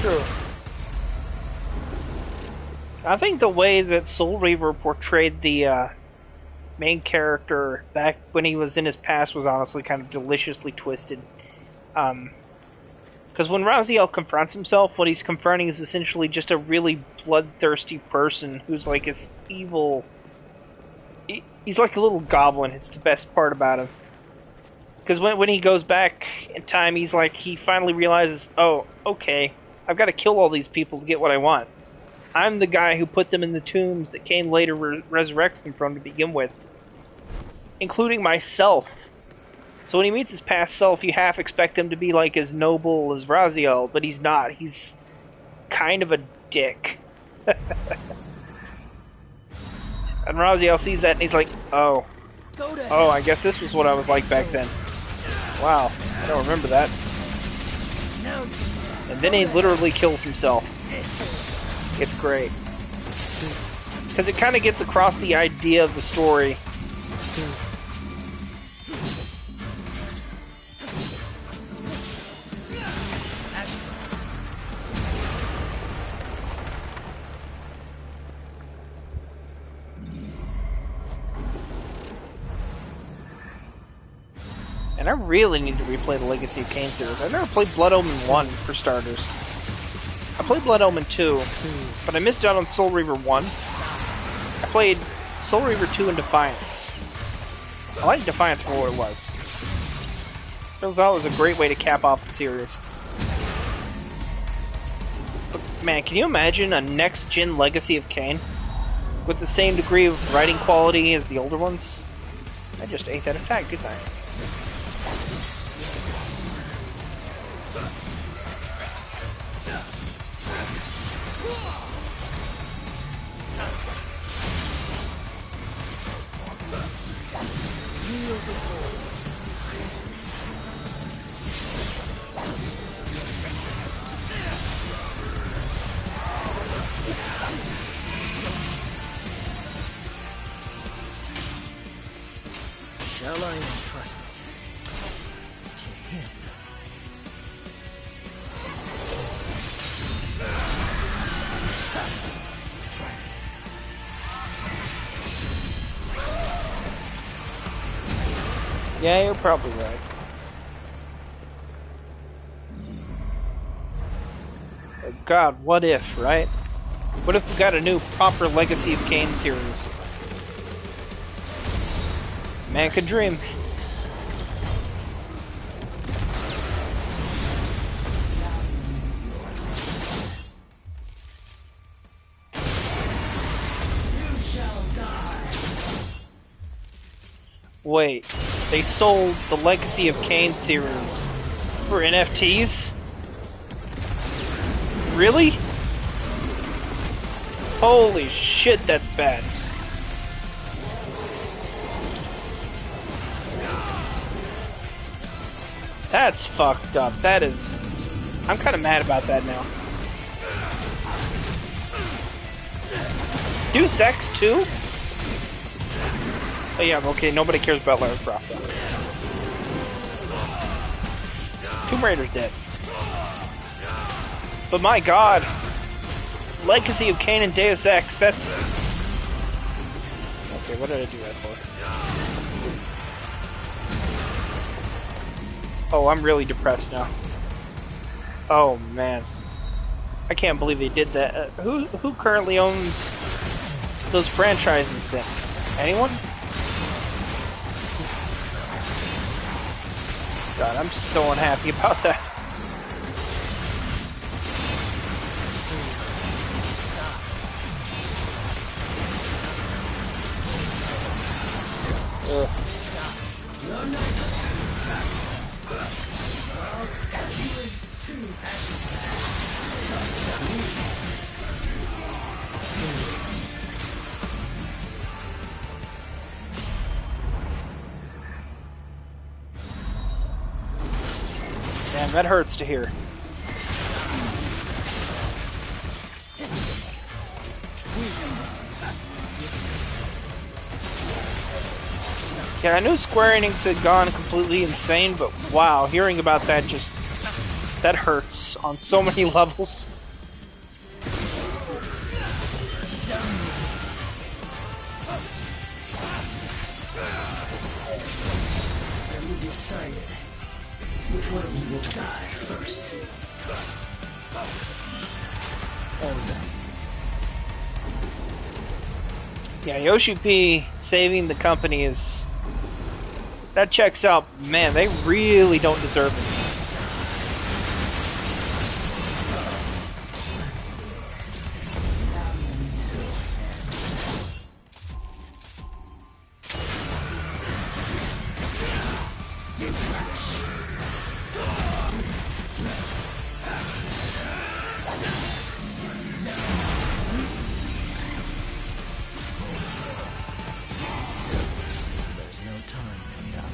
True. I think the way that Soul Reaver portrayed the main character back when he was in his past was honestly kind of deliciously twisted. Because when Raziel confronts himself, what he's confronting is essentially just a really bloodthirsty person who's like this evil... He's like a little goblin, it's the best part about him. Because when he goes back in time, he's like, he finally realizes, oh, okay, I've got to kill all these people to get what I want. I'm the guy who put them in the tombs that Kain later resurrects them from to begin with. Including myself. So when he meets his past self, you half expect him to be like as noble as Raziel, but he's not. He's kind of a dick. And Raziel sees that and he's like, oh, I guess this was what I was like back then. Wow, I don't remember that. And then he literally kills himself. It's great. Because it kind of gets across the idea of the story. And I really need to replay the Legacy of Kain series. I've never played Blood Omen 1, for starters. I played Blood Omen 2, but I missed out on Soul Reaver 1. I played Soul Reaver 2 and Defiance. I liked Defiance for what it was. I thought it was a great way to cap off the series. But man, can you imagine a next-gen Legacy of Kain? With the same degree of writing quality as the older ones? I just ate that attack, didn't I? Shall I entrust it to him? Yeah, you're probably right. God, what if, right? What if we got a new proper Legacy of Kain series? Man could dream. Wait, they sold the Legacy of Kain series for NFTs? Really? Holy shit, that's bad. That's fucked up. That is... I'm kind of mad about that now. Deus Ex 2? Oh yeah, okay, nobody cares about Lara Croft though. Tomb Raider's dead. But my god, Legacy of Kain and Deus Ex, that's... Okay, what did I do that for? Oh, I'm really depressed now. Oh man. I can't believe they did that. Who currently owns those franchises then? Anyone? God, I'm so unhappy about that. Ugh. Damn, that hurts to hear. Yeah, I knew Square Enix had gone completely insane, but wow, hearing about that just... that hurts on so many levels. Have you decided which one of you will die first? Yeah, Yoshi P saving the company is... that checks out. Man, they really don't deserve it. There's no time for doubt.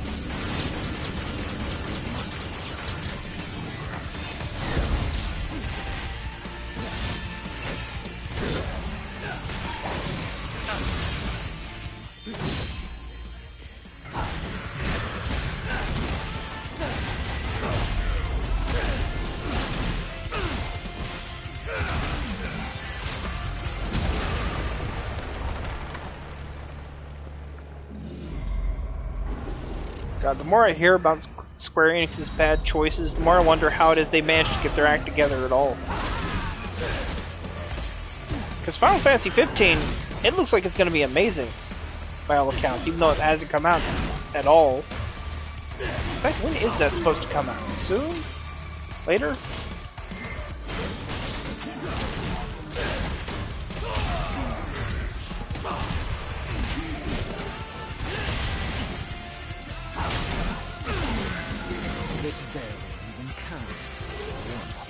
God, the more I hear about Square Enix's bad choices, the more I wonder how it is they managed to get their act together at all. Because Final Fantasy 15, it looks like it's going to be amazing, by all accounts, even though it hasn't come out at all. In fact, when is that supposed to come out? Soon? Later? This barely even counts as a warm-up.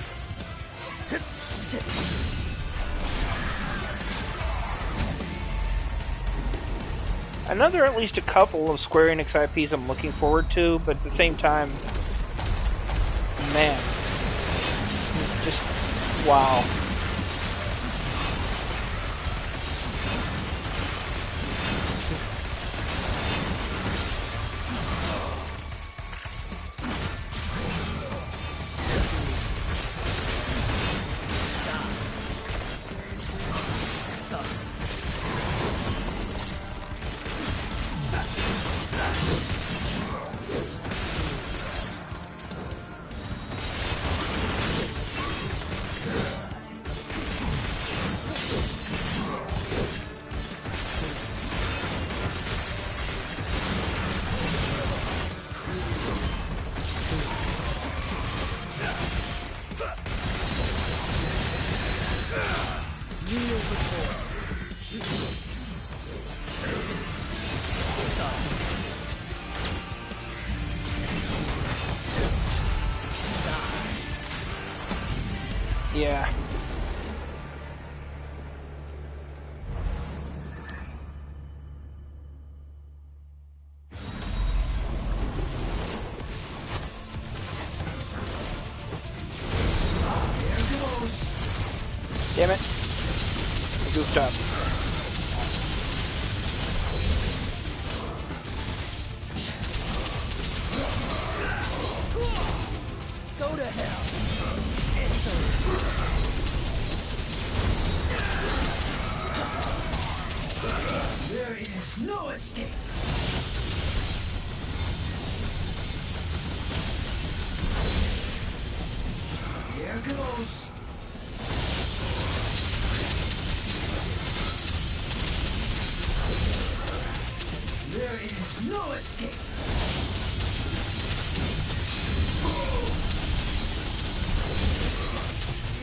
Another at least a couple of Square Enix IPs I'm looking forward to, but at the same time, man, just wow. Yeah. Damn it. I goofed up. Go to hell. It's over. There is no escape. Here goes. There is no escape.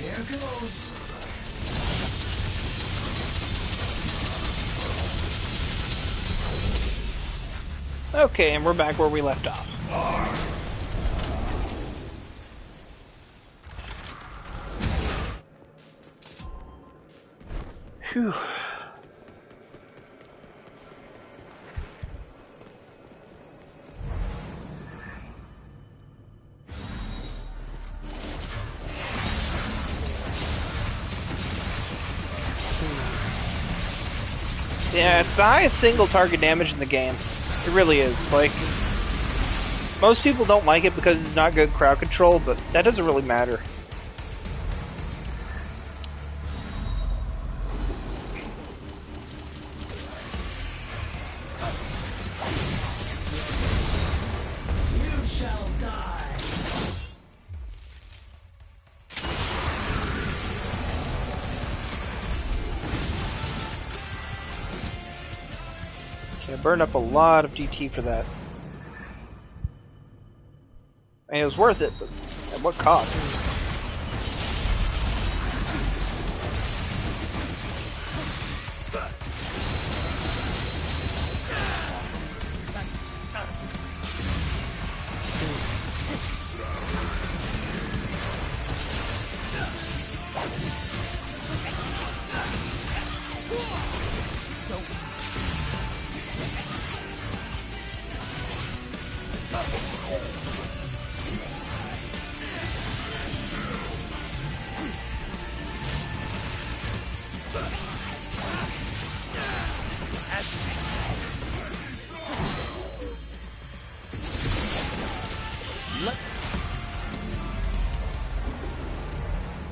Here goes. Okay, and we're back where we left off. Phew. Yeah, it's the highest single target damage in the game. It really is. Like, most people don't like it because it's not good crowd control, but that doesn't really matter. You shall die. Okay, I burned up a lot of DT for that. I mean, it was worth it, but at what cost?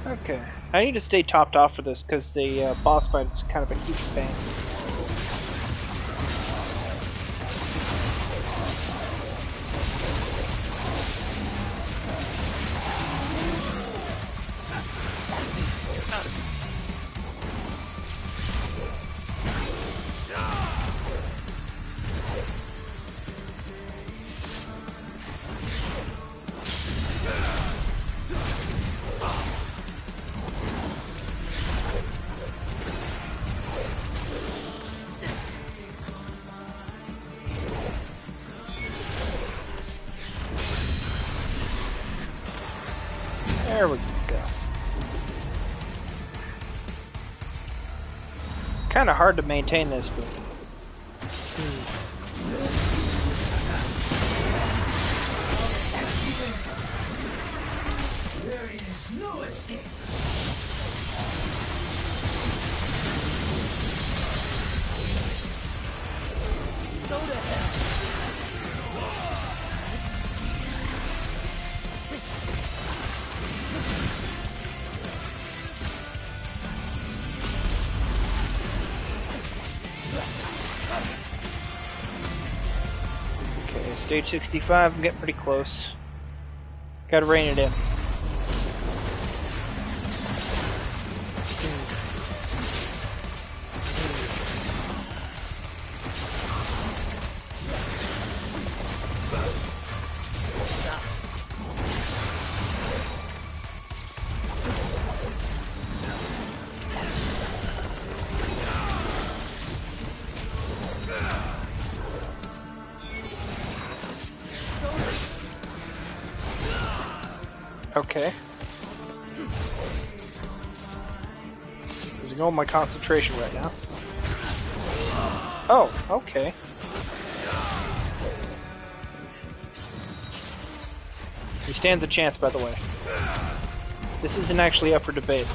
Okay. I need to stay topped off for this because the boss fight is kind of a huge pain. There we go. Kind of hard to maintain this, but There is no escape. Go to hell. okay, stage 65, I'm getting pretty close. Gotta rein it in. Okay. losing all my concentration right now. Oh, okay. You stand the chance, by the way. This isn't actually up for debate.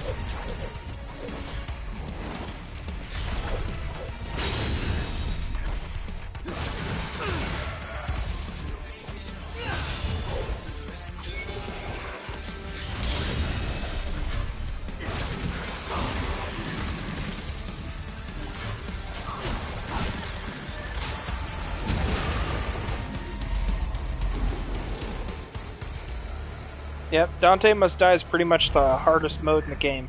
Yep, Dante Must Die is pretty much the hardest mode in the game.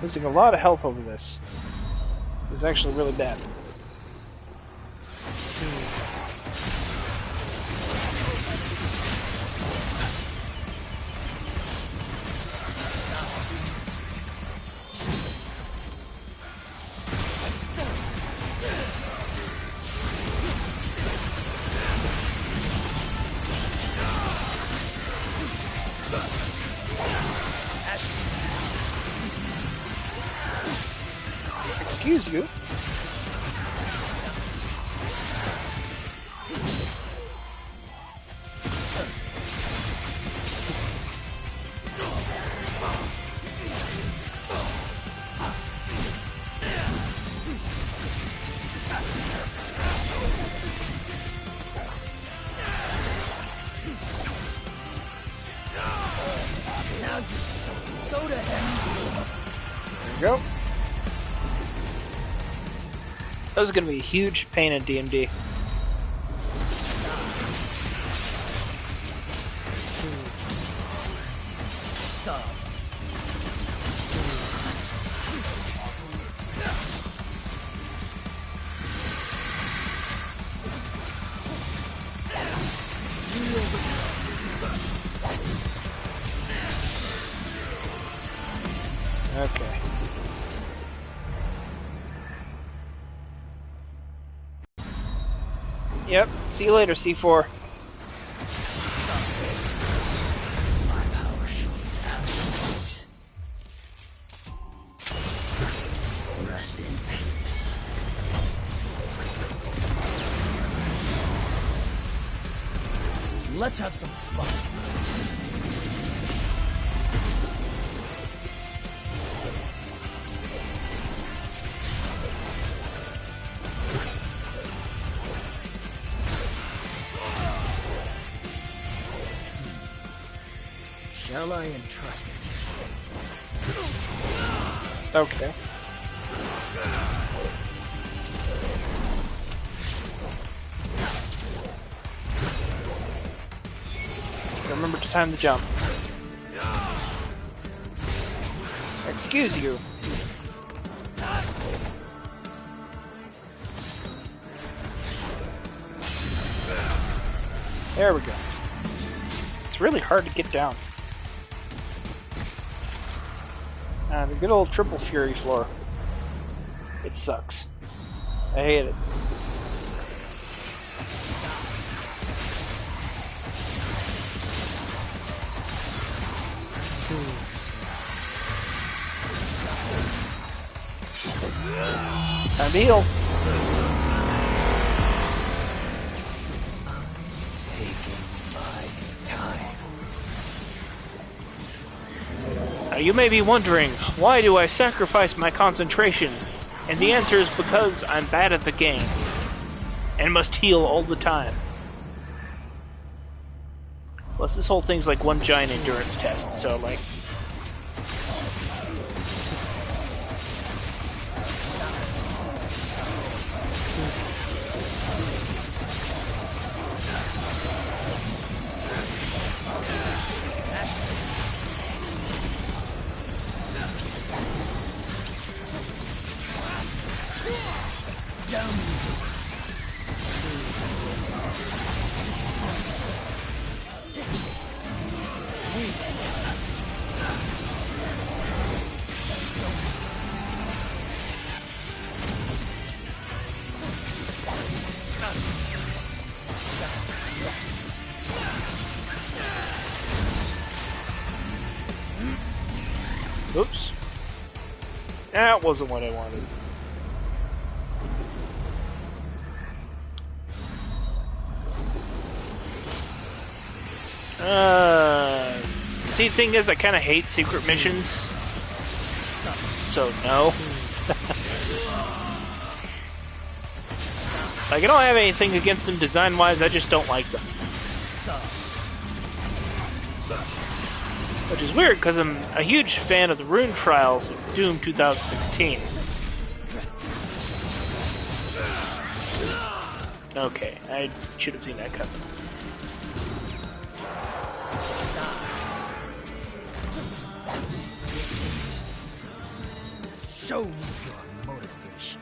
Losing a lot of health over this. It's actually really bad. Excuse you. Now you go to hell. There you go. That was going to be a huge pain in DMD. Stop. Okay. Yep. See you later, C4. Rest in peace. Let's have some fun. Shall I entrust it? Okay. Remember to time the jump. Excuse you. There we go. It's really hard to get down. The good old triple fury floor. It sucks. I hate it. Time to heal. Taking my time. Now you may be wondering, why do I sacrifice my concentration? And the answer is because I'm bad at the game. And must heal all the time. Plus this whole thing's like one giant endurance test, so like... Oops. That wasn't what I wanted. See, the thing is, I kind of hate secret missions. So, no. Like, I don't have anything against them design-wise, I just don't like them. Which is weird, because I'm a huge fan of the Rune Trials of Doom 2016. Okay, I should have seen that coming. Show me your motivation.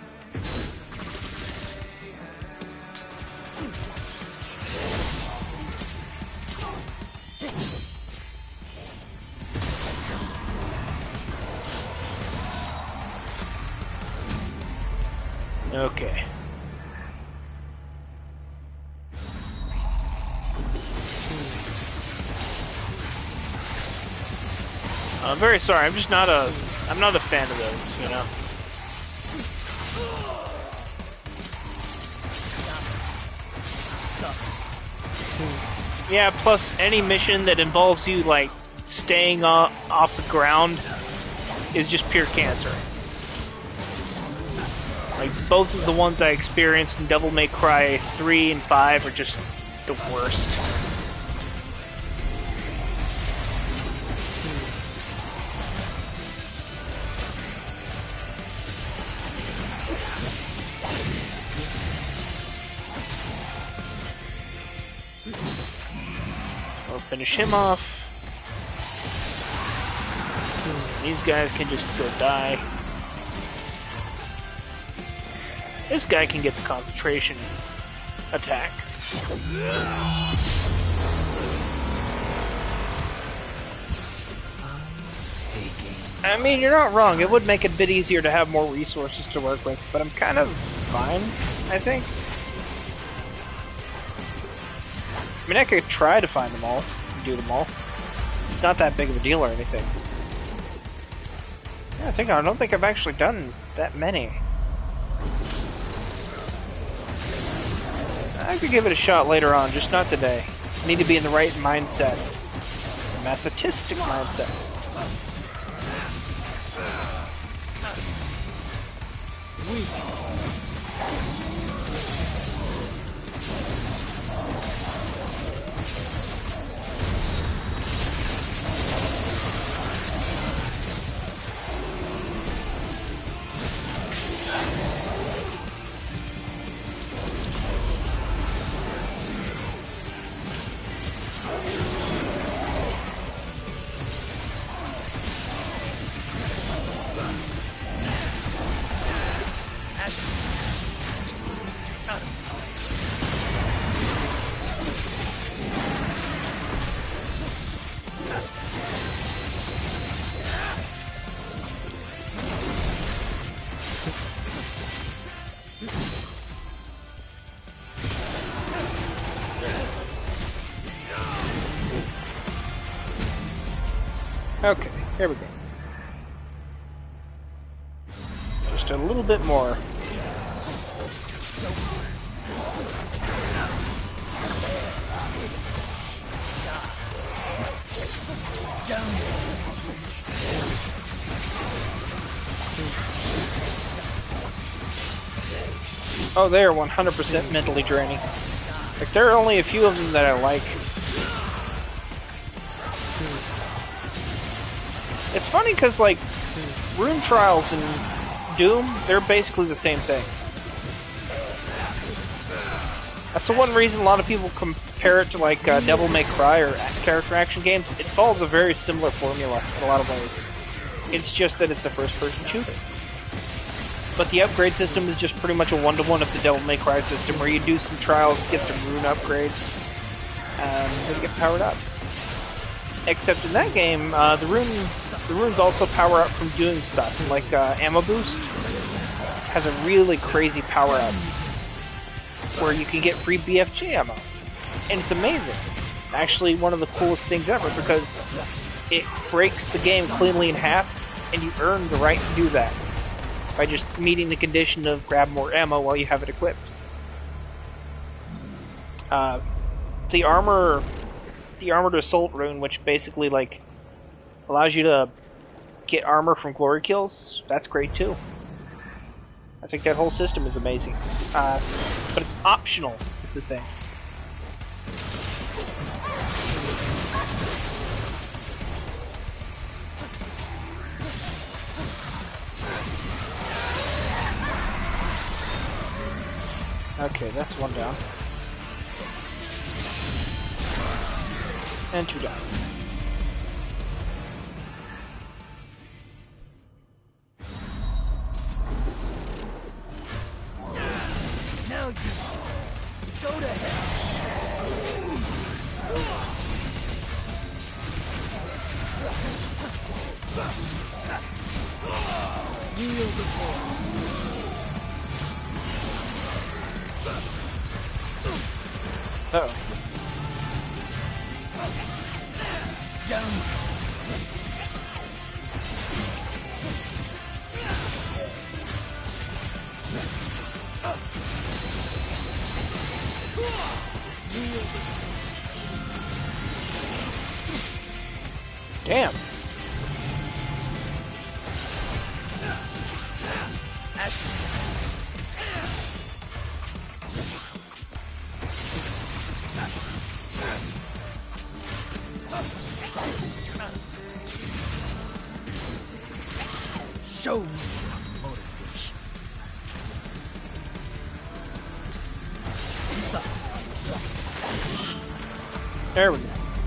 Okay. I'm very sorry. I'm just not a. I'm not a fan of those, you know. Yeah. Plus, any mission that involves you like staying off the ground is just pure cancer. Like both of the ones I experienced in Devil May Cry 3 and 5 are just the worst. We'll finish him off. These guys can just go die. This guy can get the concentration attack. I mean, you're not wrong. It would make it a bit easier to have more resources to work with, but I'm kind of fine, I think. I mean, I could try to find them all, and do them all. It's not that big of a deal or anything. Yeah, I don't think I've actually done that many. I could give it a shot later on, just not today. I need to be in the right mindset. The masochistic mindset. Okay, here we go. Just a little bit more. Oh, they are 100% mentally draining. Like, there are only a few of them that I like. It's funny because, like, Rune Trials and Doom, they're basically the same thing. That's the one reason a lot of people compare it to, like, Devil May Cry or character action games. It follows a very similar formula in a lot of ways. It's just that it's a first-person shooter. But the upgrade system is just pretty much a one-to-one of the Devil May Cry system, where you do some trials, get some rune upgrades, and then get powered up. Except in that game, the runes also power up from doing stuff. Like Ammo Boost has a really crazy power up where you can get free BFG ammo, and it's amazing. It's actually one of the coolest things ever because it breaks the game cleanly in half, and you earn the right to do that by just meeting the condition of grab more ammo while you have it equipped. The armored assault rune, which basically like allows you to get armor from glory kills, that's great too. I think that whole system is amazing, but it's optional. Is the thing. Okay, that's one down. And two down. Now you go to hell. Kneel before. Uh-oh. Down. Damn. Show me motivation. There we go.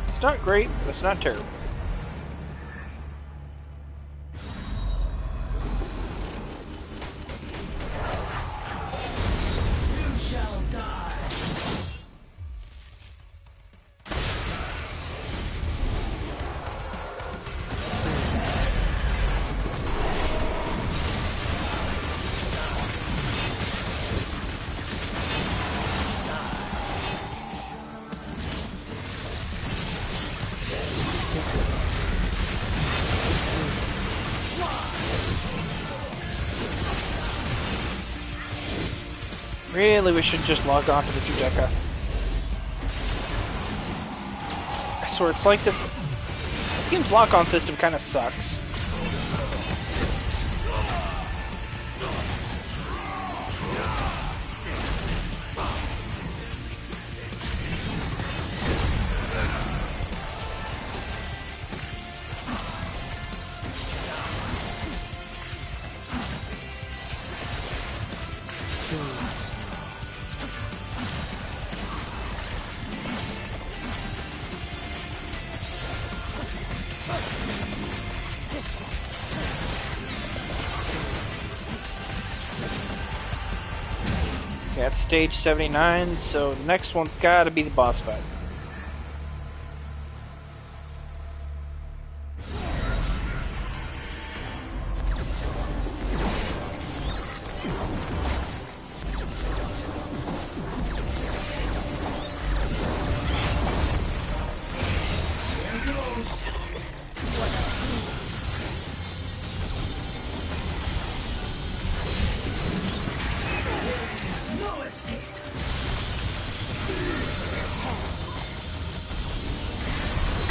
It's not great, but it's not terrible. You shall die. Really, we should just log on to the Judecca. I swear, it's like this game's lock-on system kind of sucks. Yeah, it's stage 79, so the next one's gotta be the boss fight.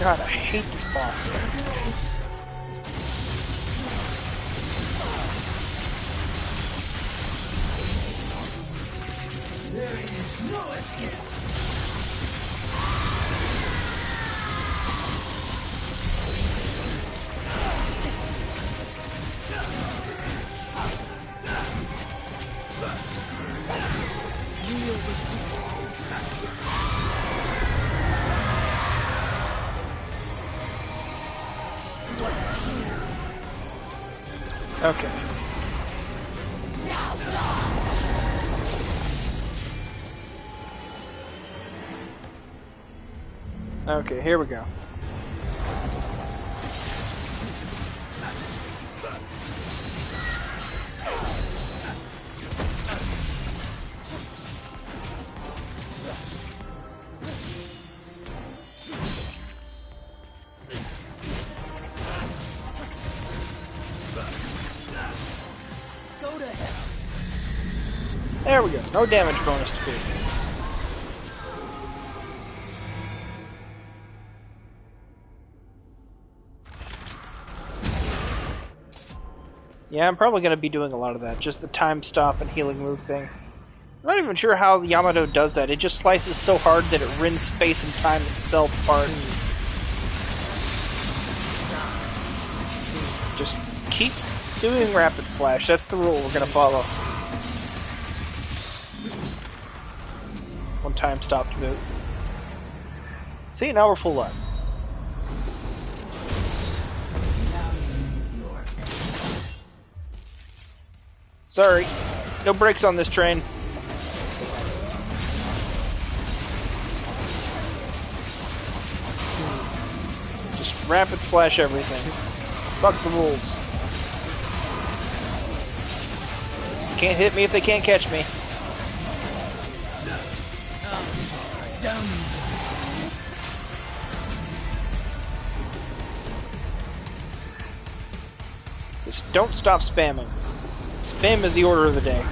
God, I hate this boss. There is no escape. Okay. Okay, here we go. There we go. No damage bonus to food. Yeah, I'm probably going to be doing a lot of that. Just the time stop and healing move thing. I'm not even sure how Yamato does that. It just slices so hard that it rends space and time itself apart. Just keep doing rapid slash. That's the rule we're going to follow. One time stop to move. See, now we're full life. Sorry, no brakes on this train. Just rapid slash everything. Fuck the rules. Can't hit me if they can't catch me. Just don't stop spamming. Spam is the order of the day.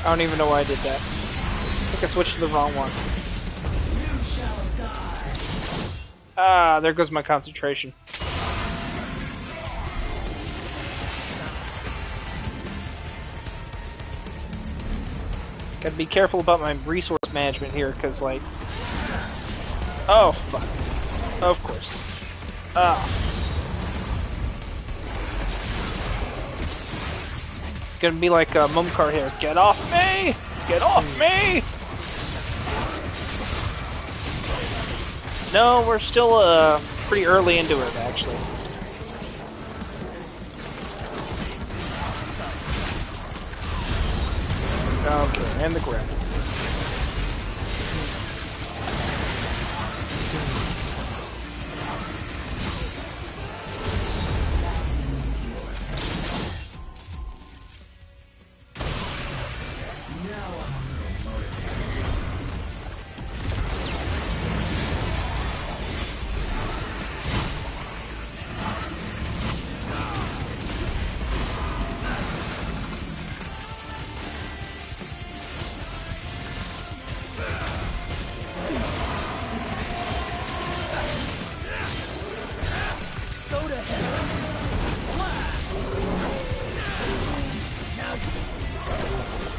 I don't even know why I did that. I think I switched to the wrong one. Ah, there goes my concentration. Gotta be careful about my resource management here, because, like... Oh, fuck. Of course. Ah. Gonna be like Mumkar here. Get off me! Get off me! No, we're still pretty early into it, actually. Okay, and the grab.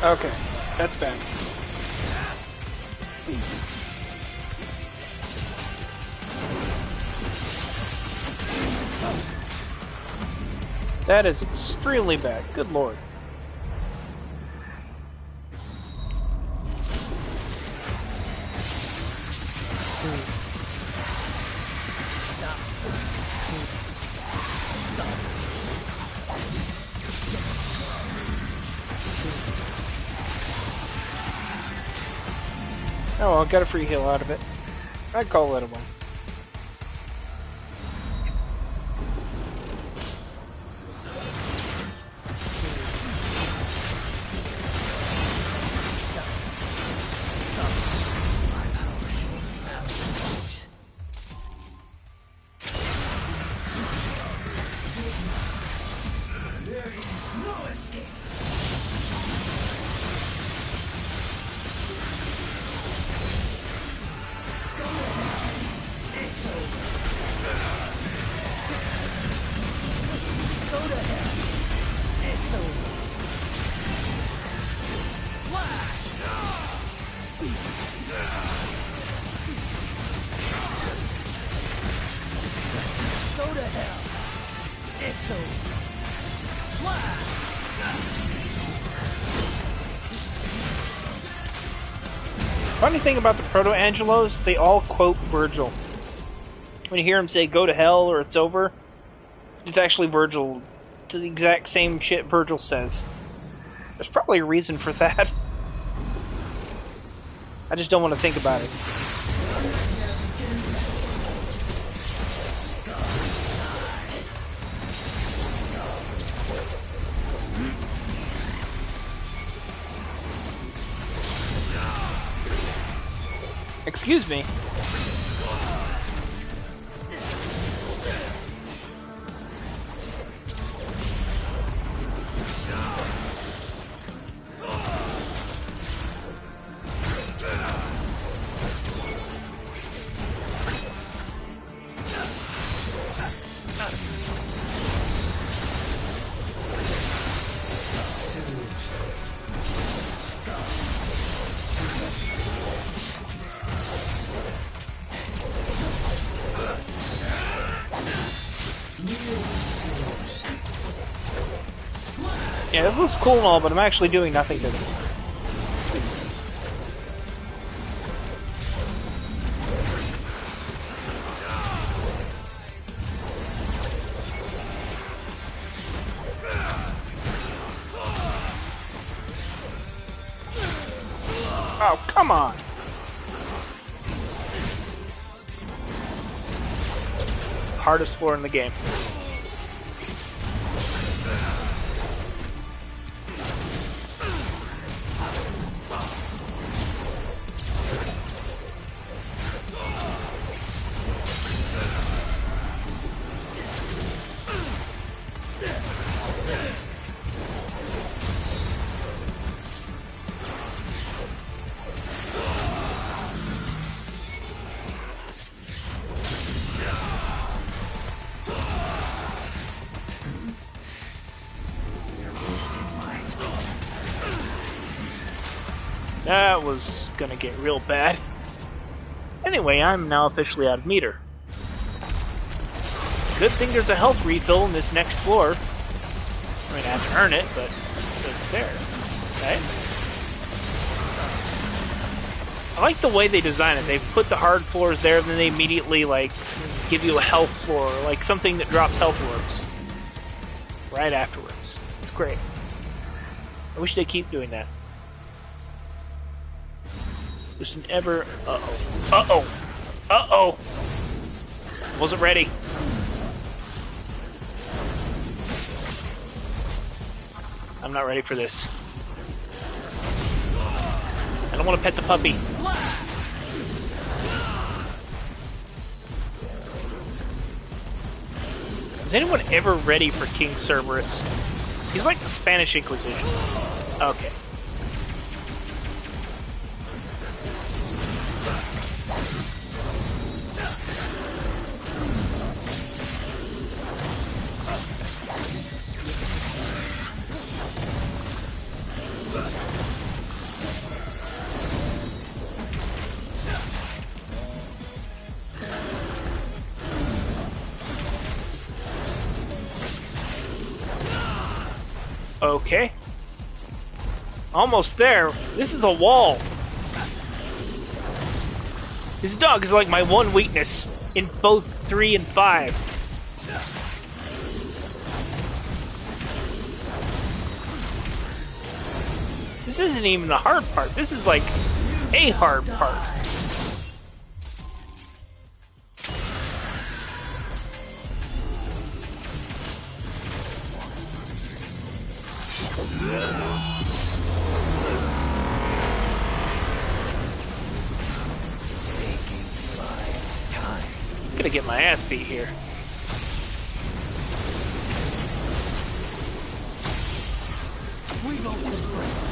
Okay, that's bad. That is extremely bad. Good lord. Oh well, got a free heal out of it. I'd call it a win. Go to hell. It's over. Flash. Funny thing about the Proto-Angelos, they all quote Virgil. When you hear him say, go to hell or it's over, it's actually Virgil. It's the exact same shit Virgil says. There's probably a reason for that. I just don't want to think about it. Excuse me. Yeah, this looks cool and all, but I'm actually doing nothing to it. Oh, come on! Hardest floor in the game. That was gonna get real bad. Anyway, I'm now officially out of meter. Good thing there's a health refill in this next floor. I mean, I have to earn it, but it's there. Okay. I like the way they design it. They put the hard floors there, and then they immediately, like, give you a health floor, like something that drops health orbs. Right afterwards. It's great. I wish they keep doing that. Just an ever... Uh-oh. Uh-oh! Uh-oh! Wasn't ready. I'm not ready for this. I don't want to pet the puppy. Is anyone ever ready for King Cerberus? He's like the Spanish Inquisition. Okay. Okay. Almost there. This is a wall. This dog is like my one weakness in both 3 and 5. This isn't even the hard part. This is like a hard part. I'm gonna get my ass beat here. Reload this breath.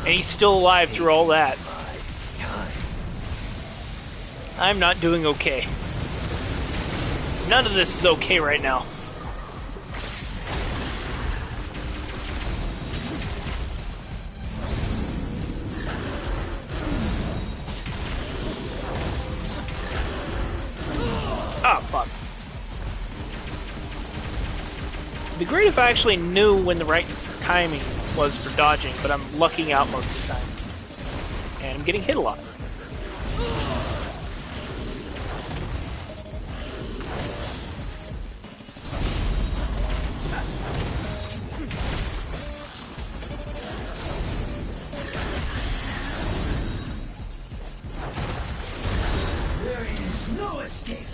And he's still alive through all that. Time. I'm not doing okay. None of this is okay right now. Ah, fuck. It'd be great if I actually knew when the right timing was for dodging, but I'm lucking out most of the time. And I'm getting hit a lot. There is no escape.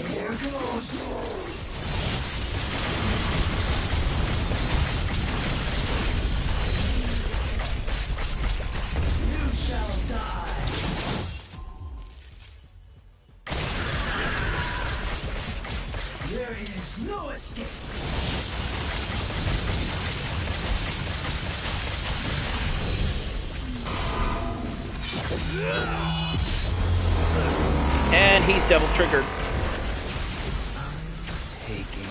Here goes. You shall die. There is no escape. And he's double triggered.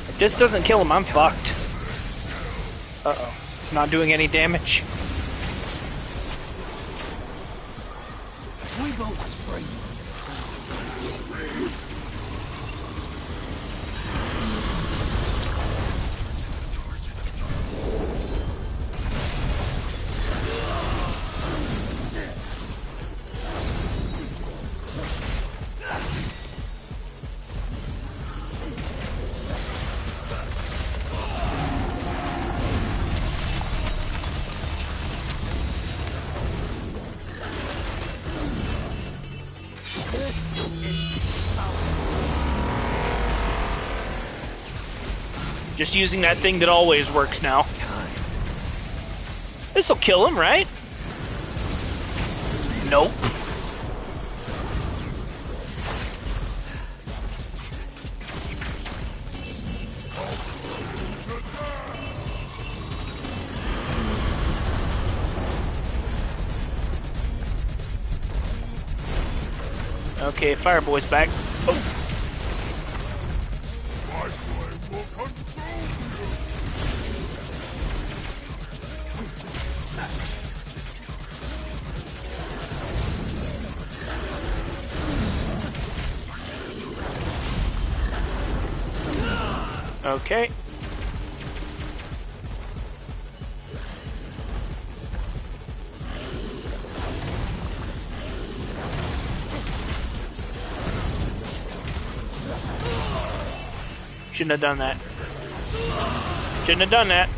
If this doesn't kill him, I'm fucked. Uh-oh. It's not doing any damage. We both spring. Just using that thing that always works now. This'll kill him, right? Nope. Okay, Fireboy's back. Oh. Okay. Shouldn't have done that. Shouldn't have done that.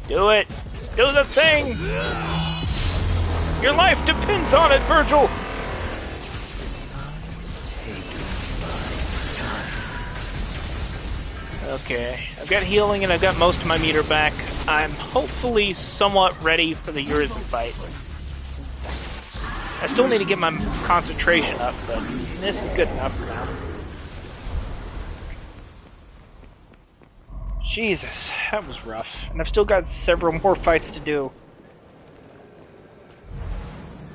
Do it! Do the thing! Your life depends on it, Virgil! Okay, I've got healing and I've got most of my meter back. I'm hopefully somewhat ready for the Urizen fight. I still need to get my concentration up, but this is good enough for now. Jesus, that was rough. And I've still got several more fights to do.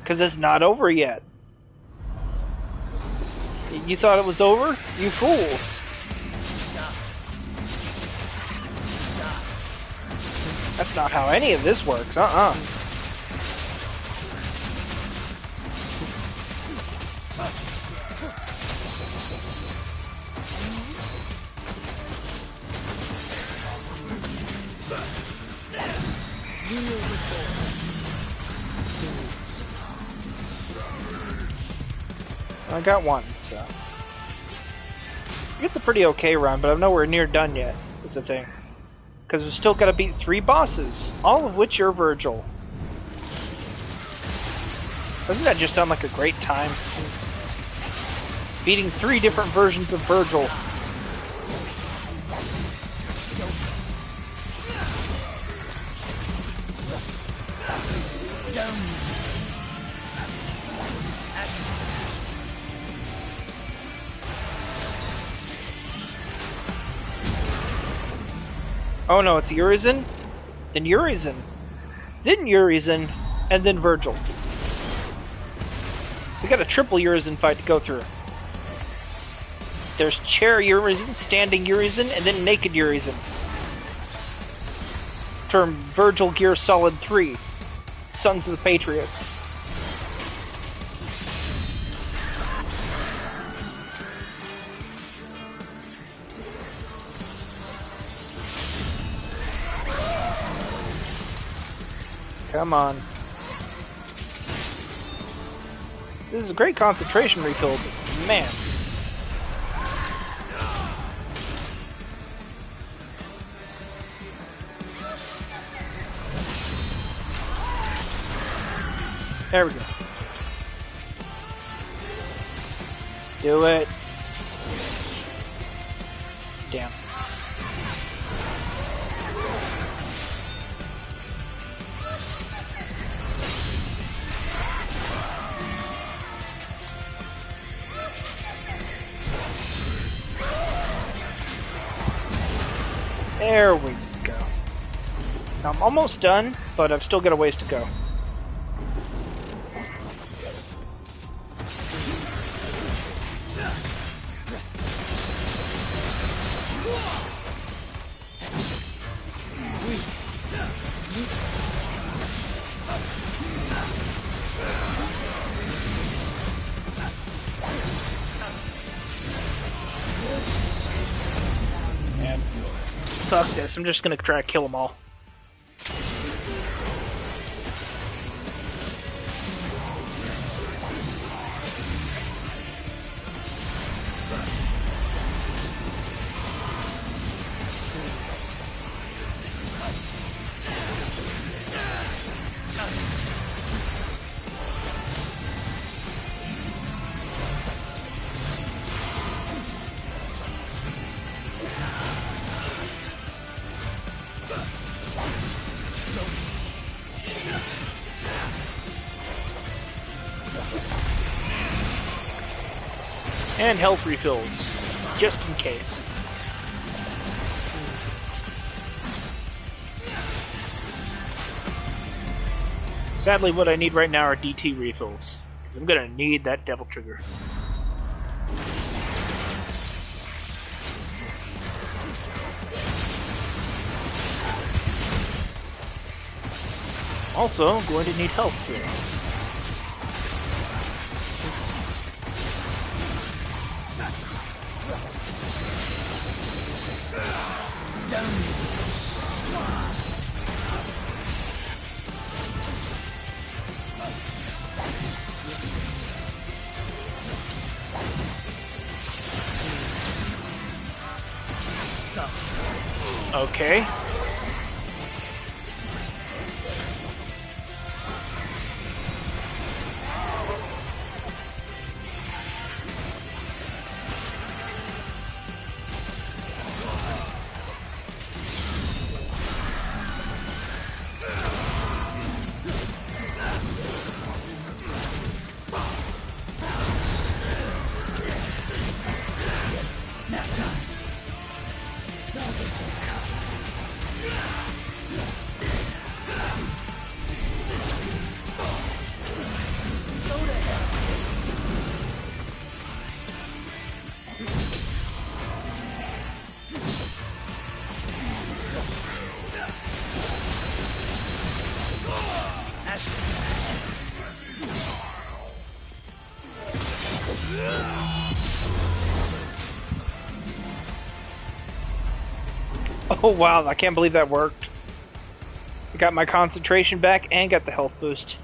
Because it's not over yet. You thought it was over? You fools. That's not how any of this works, I got one, so. It's a pretty okay run, but I'm nowhere near done yet, is the thing. Because we've still got to beat 3 bosses, all of which are Virgil. Doesn't that just sound like a great time? Beating 3 different versions of Virgil. Oh no, it's Urizen, then Urizen, then Urizen, and then Virgil. We got a triple Urizen fight to go through. There's chair Urizen, standing Urizen, and then naked Urizen. Termed Virgil Gear Solid 3, Sons of the Patriots. Come on. This is a great concentration refill, but man. There we go. Do it. Damn. There we go. Now, I'm almost done, but I've still got a ways to go. And fuck this, I'm just gonna try to kill them all. And health refills, just in case. Sadly, what I need right now are DT refills, because I'm gonna need that Devil Trigger. Also, I'm going to need health soon. Okay. Oh wow, I can't believe that worked. I got my concentration back and got the health boost.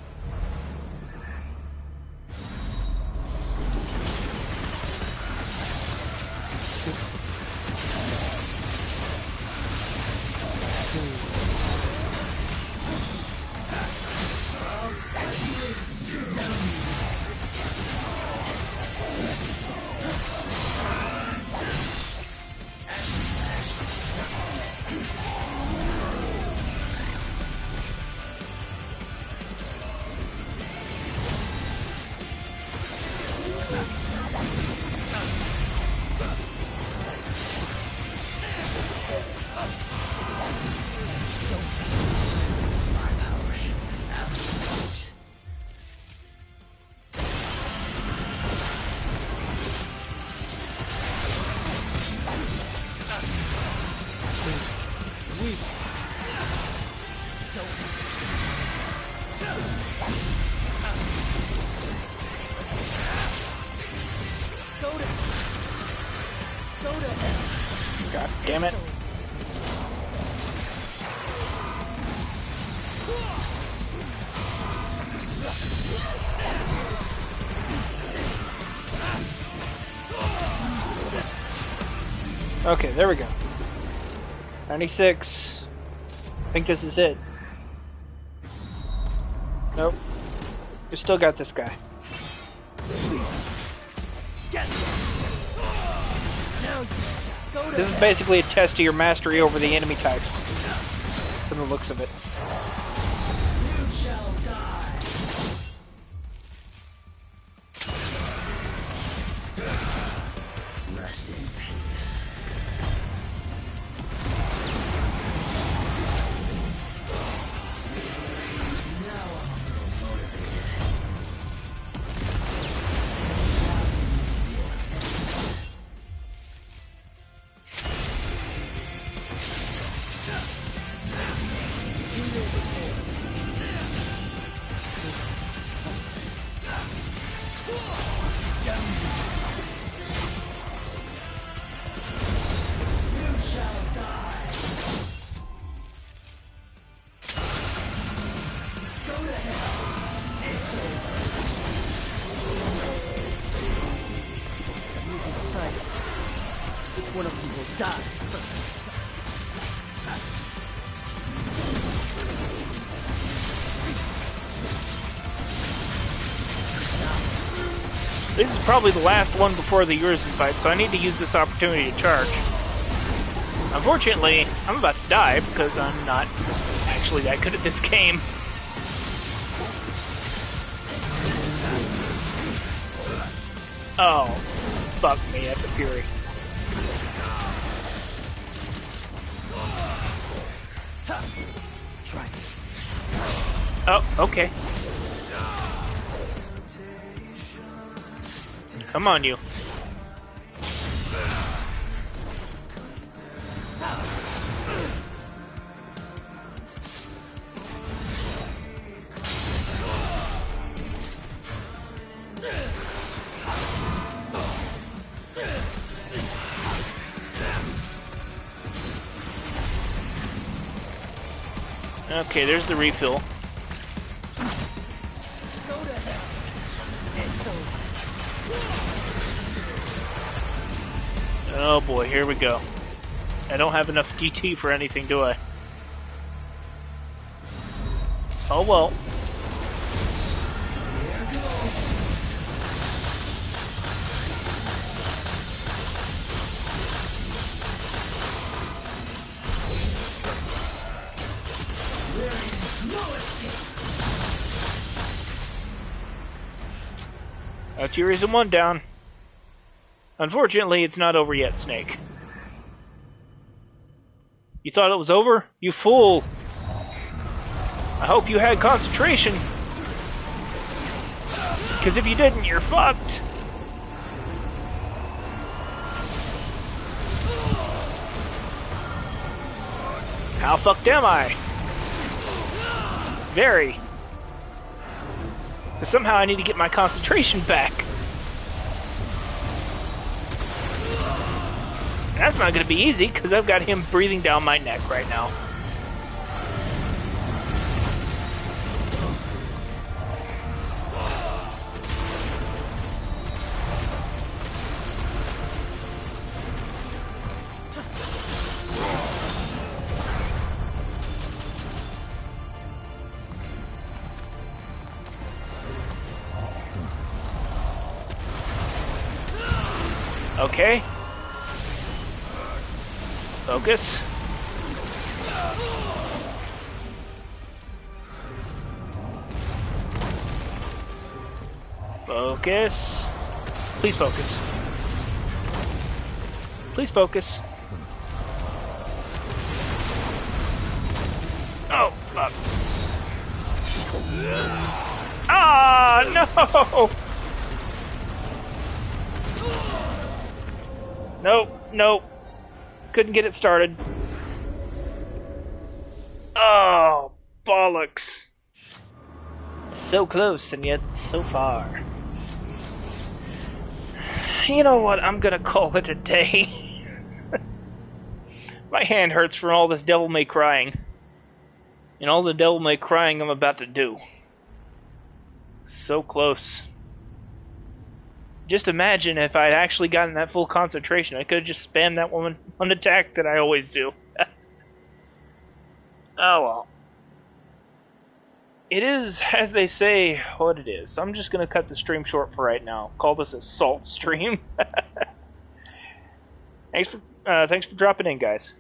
God damn it. Okay, there we go. 96. I think this is it. Nope. We still got this guy. This is basically a test of your mastery over the enemy types. From the looks of it. You shall die. Rest in peace. Now I'm a little motivated. Which one of you will die first? This is probably the last one before the Urizen fight, so I need to use this opportunity to charge. Unfortunately, I'm about to die because I'm not actually that good at this game. Oh, fuck me, that's a Fury. Try me. Oh, okay. Come on, you. Okay, there's the refill. Go to hell. It's over. Oh boy, here we go. I don't have enough DT for anything, do I? Oh well. That's Urizen 1 down. Unfortunately, it's not over yet, Snake. You thought it was over? You fool! I hope you had concentration. Because if you didn't, you're fucked. How fucked am I? Very. But somehow I need to get my concentration back. That's not going to be easy, because I've got him breathing down my neck right now. Okay. Focus. Focus. Please focus. Please focus. Oh, fuck. Ah, no! Nope, nope. Couldn't get it started. Oh, bollocks. So close and yet so far. You know what? I'm gonna call it a day. My hand hurts from all this Devil May crying. And all the Devil May crying I'm about to do. So close. Just imagine if I'd actually gotten that full concentration. I could have just spammed that one attack that I always do. Oh well. It is, as they say, what it is. I'm just going to cut the stream short for right now. Call this a salt stream. Thanks for dropping in, guys.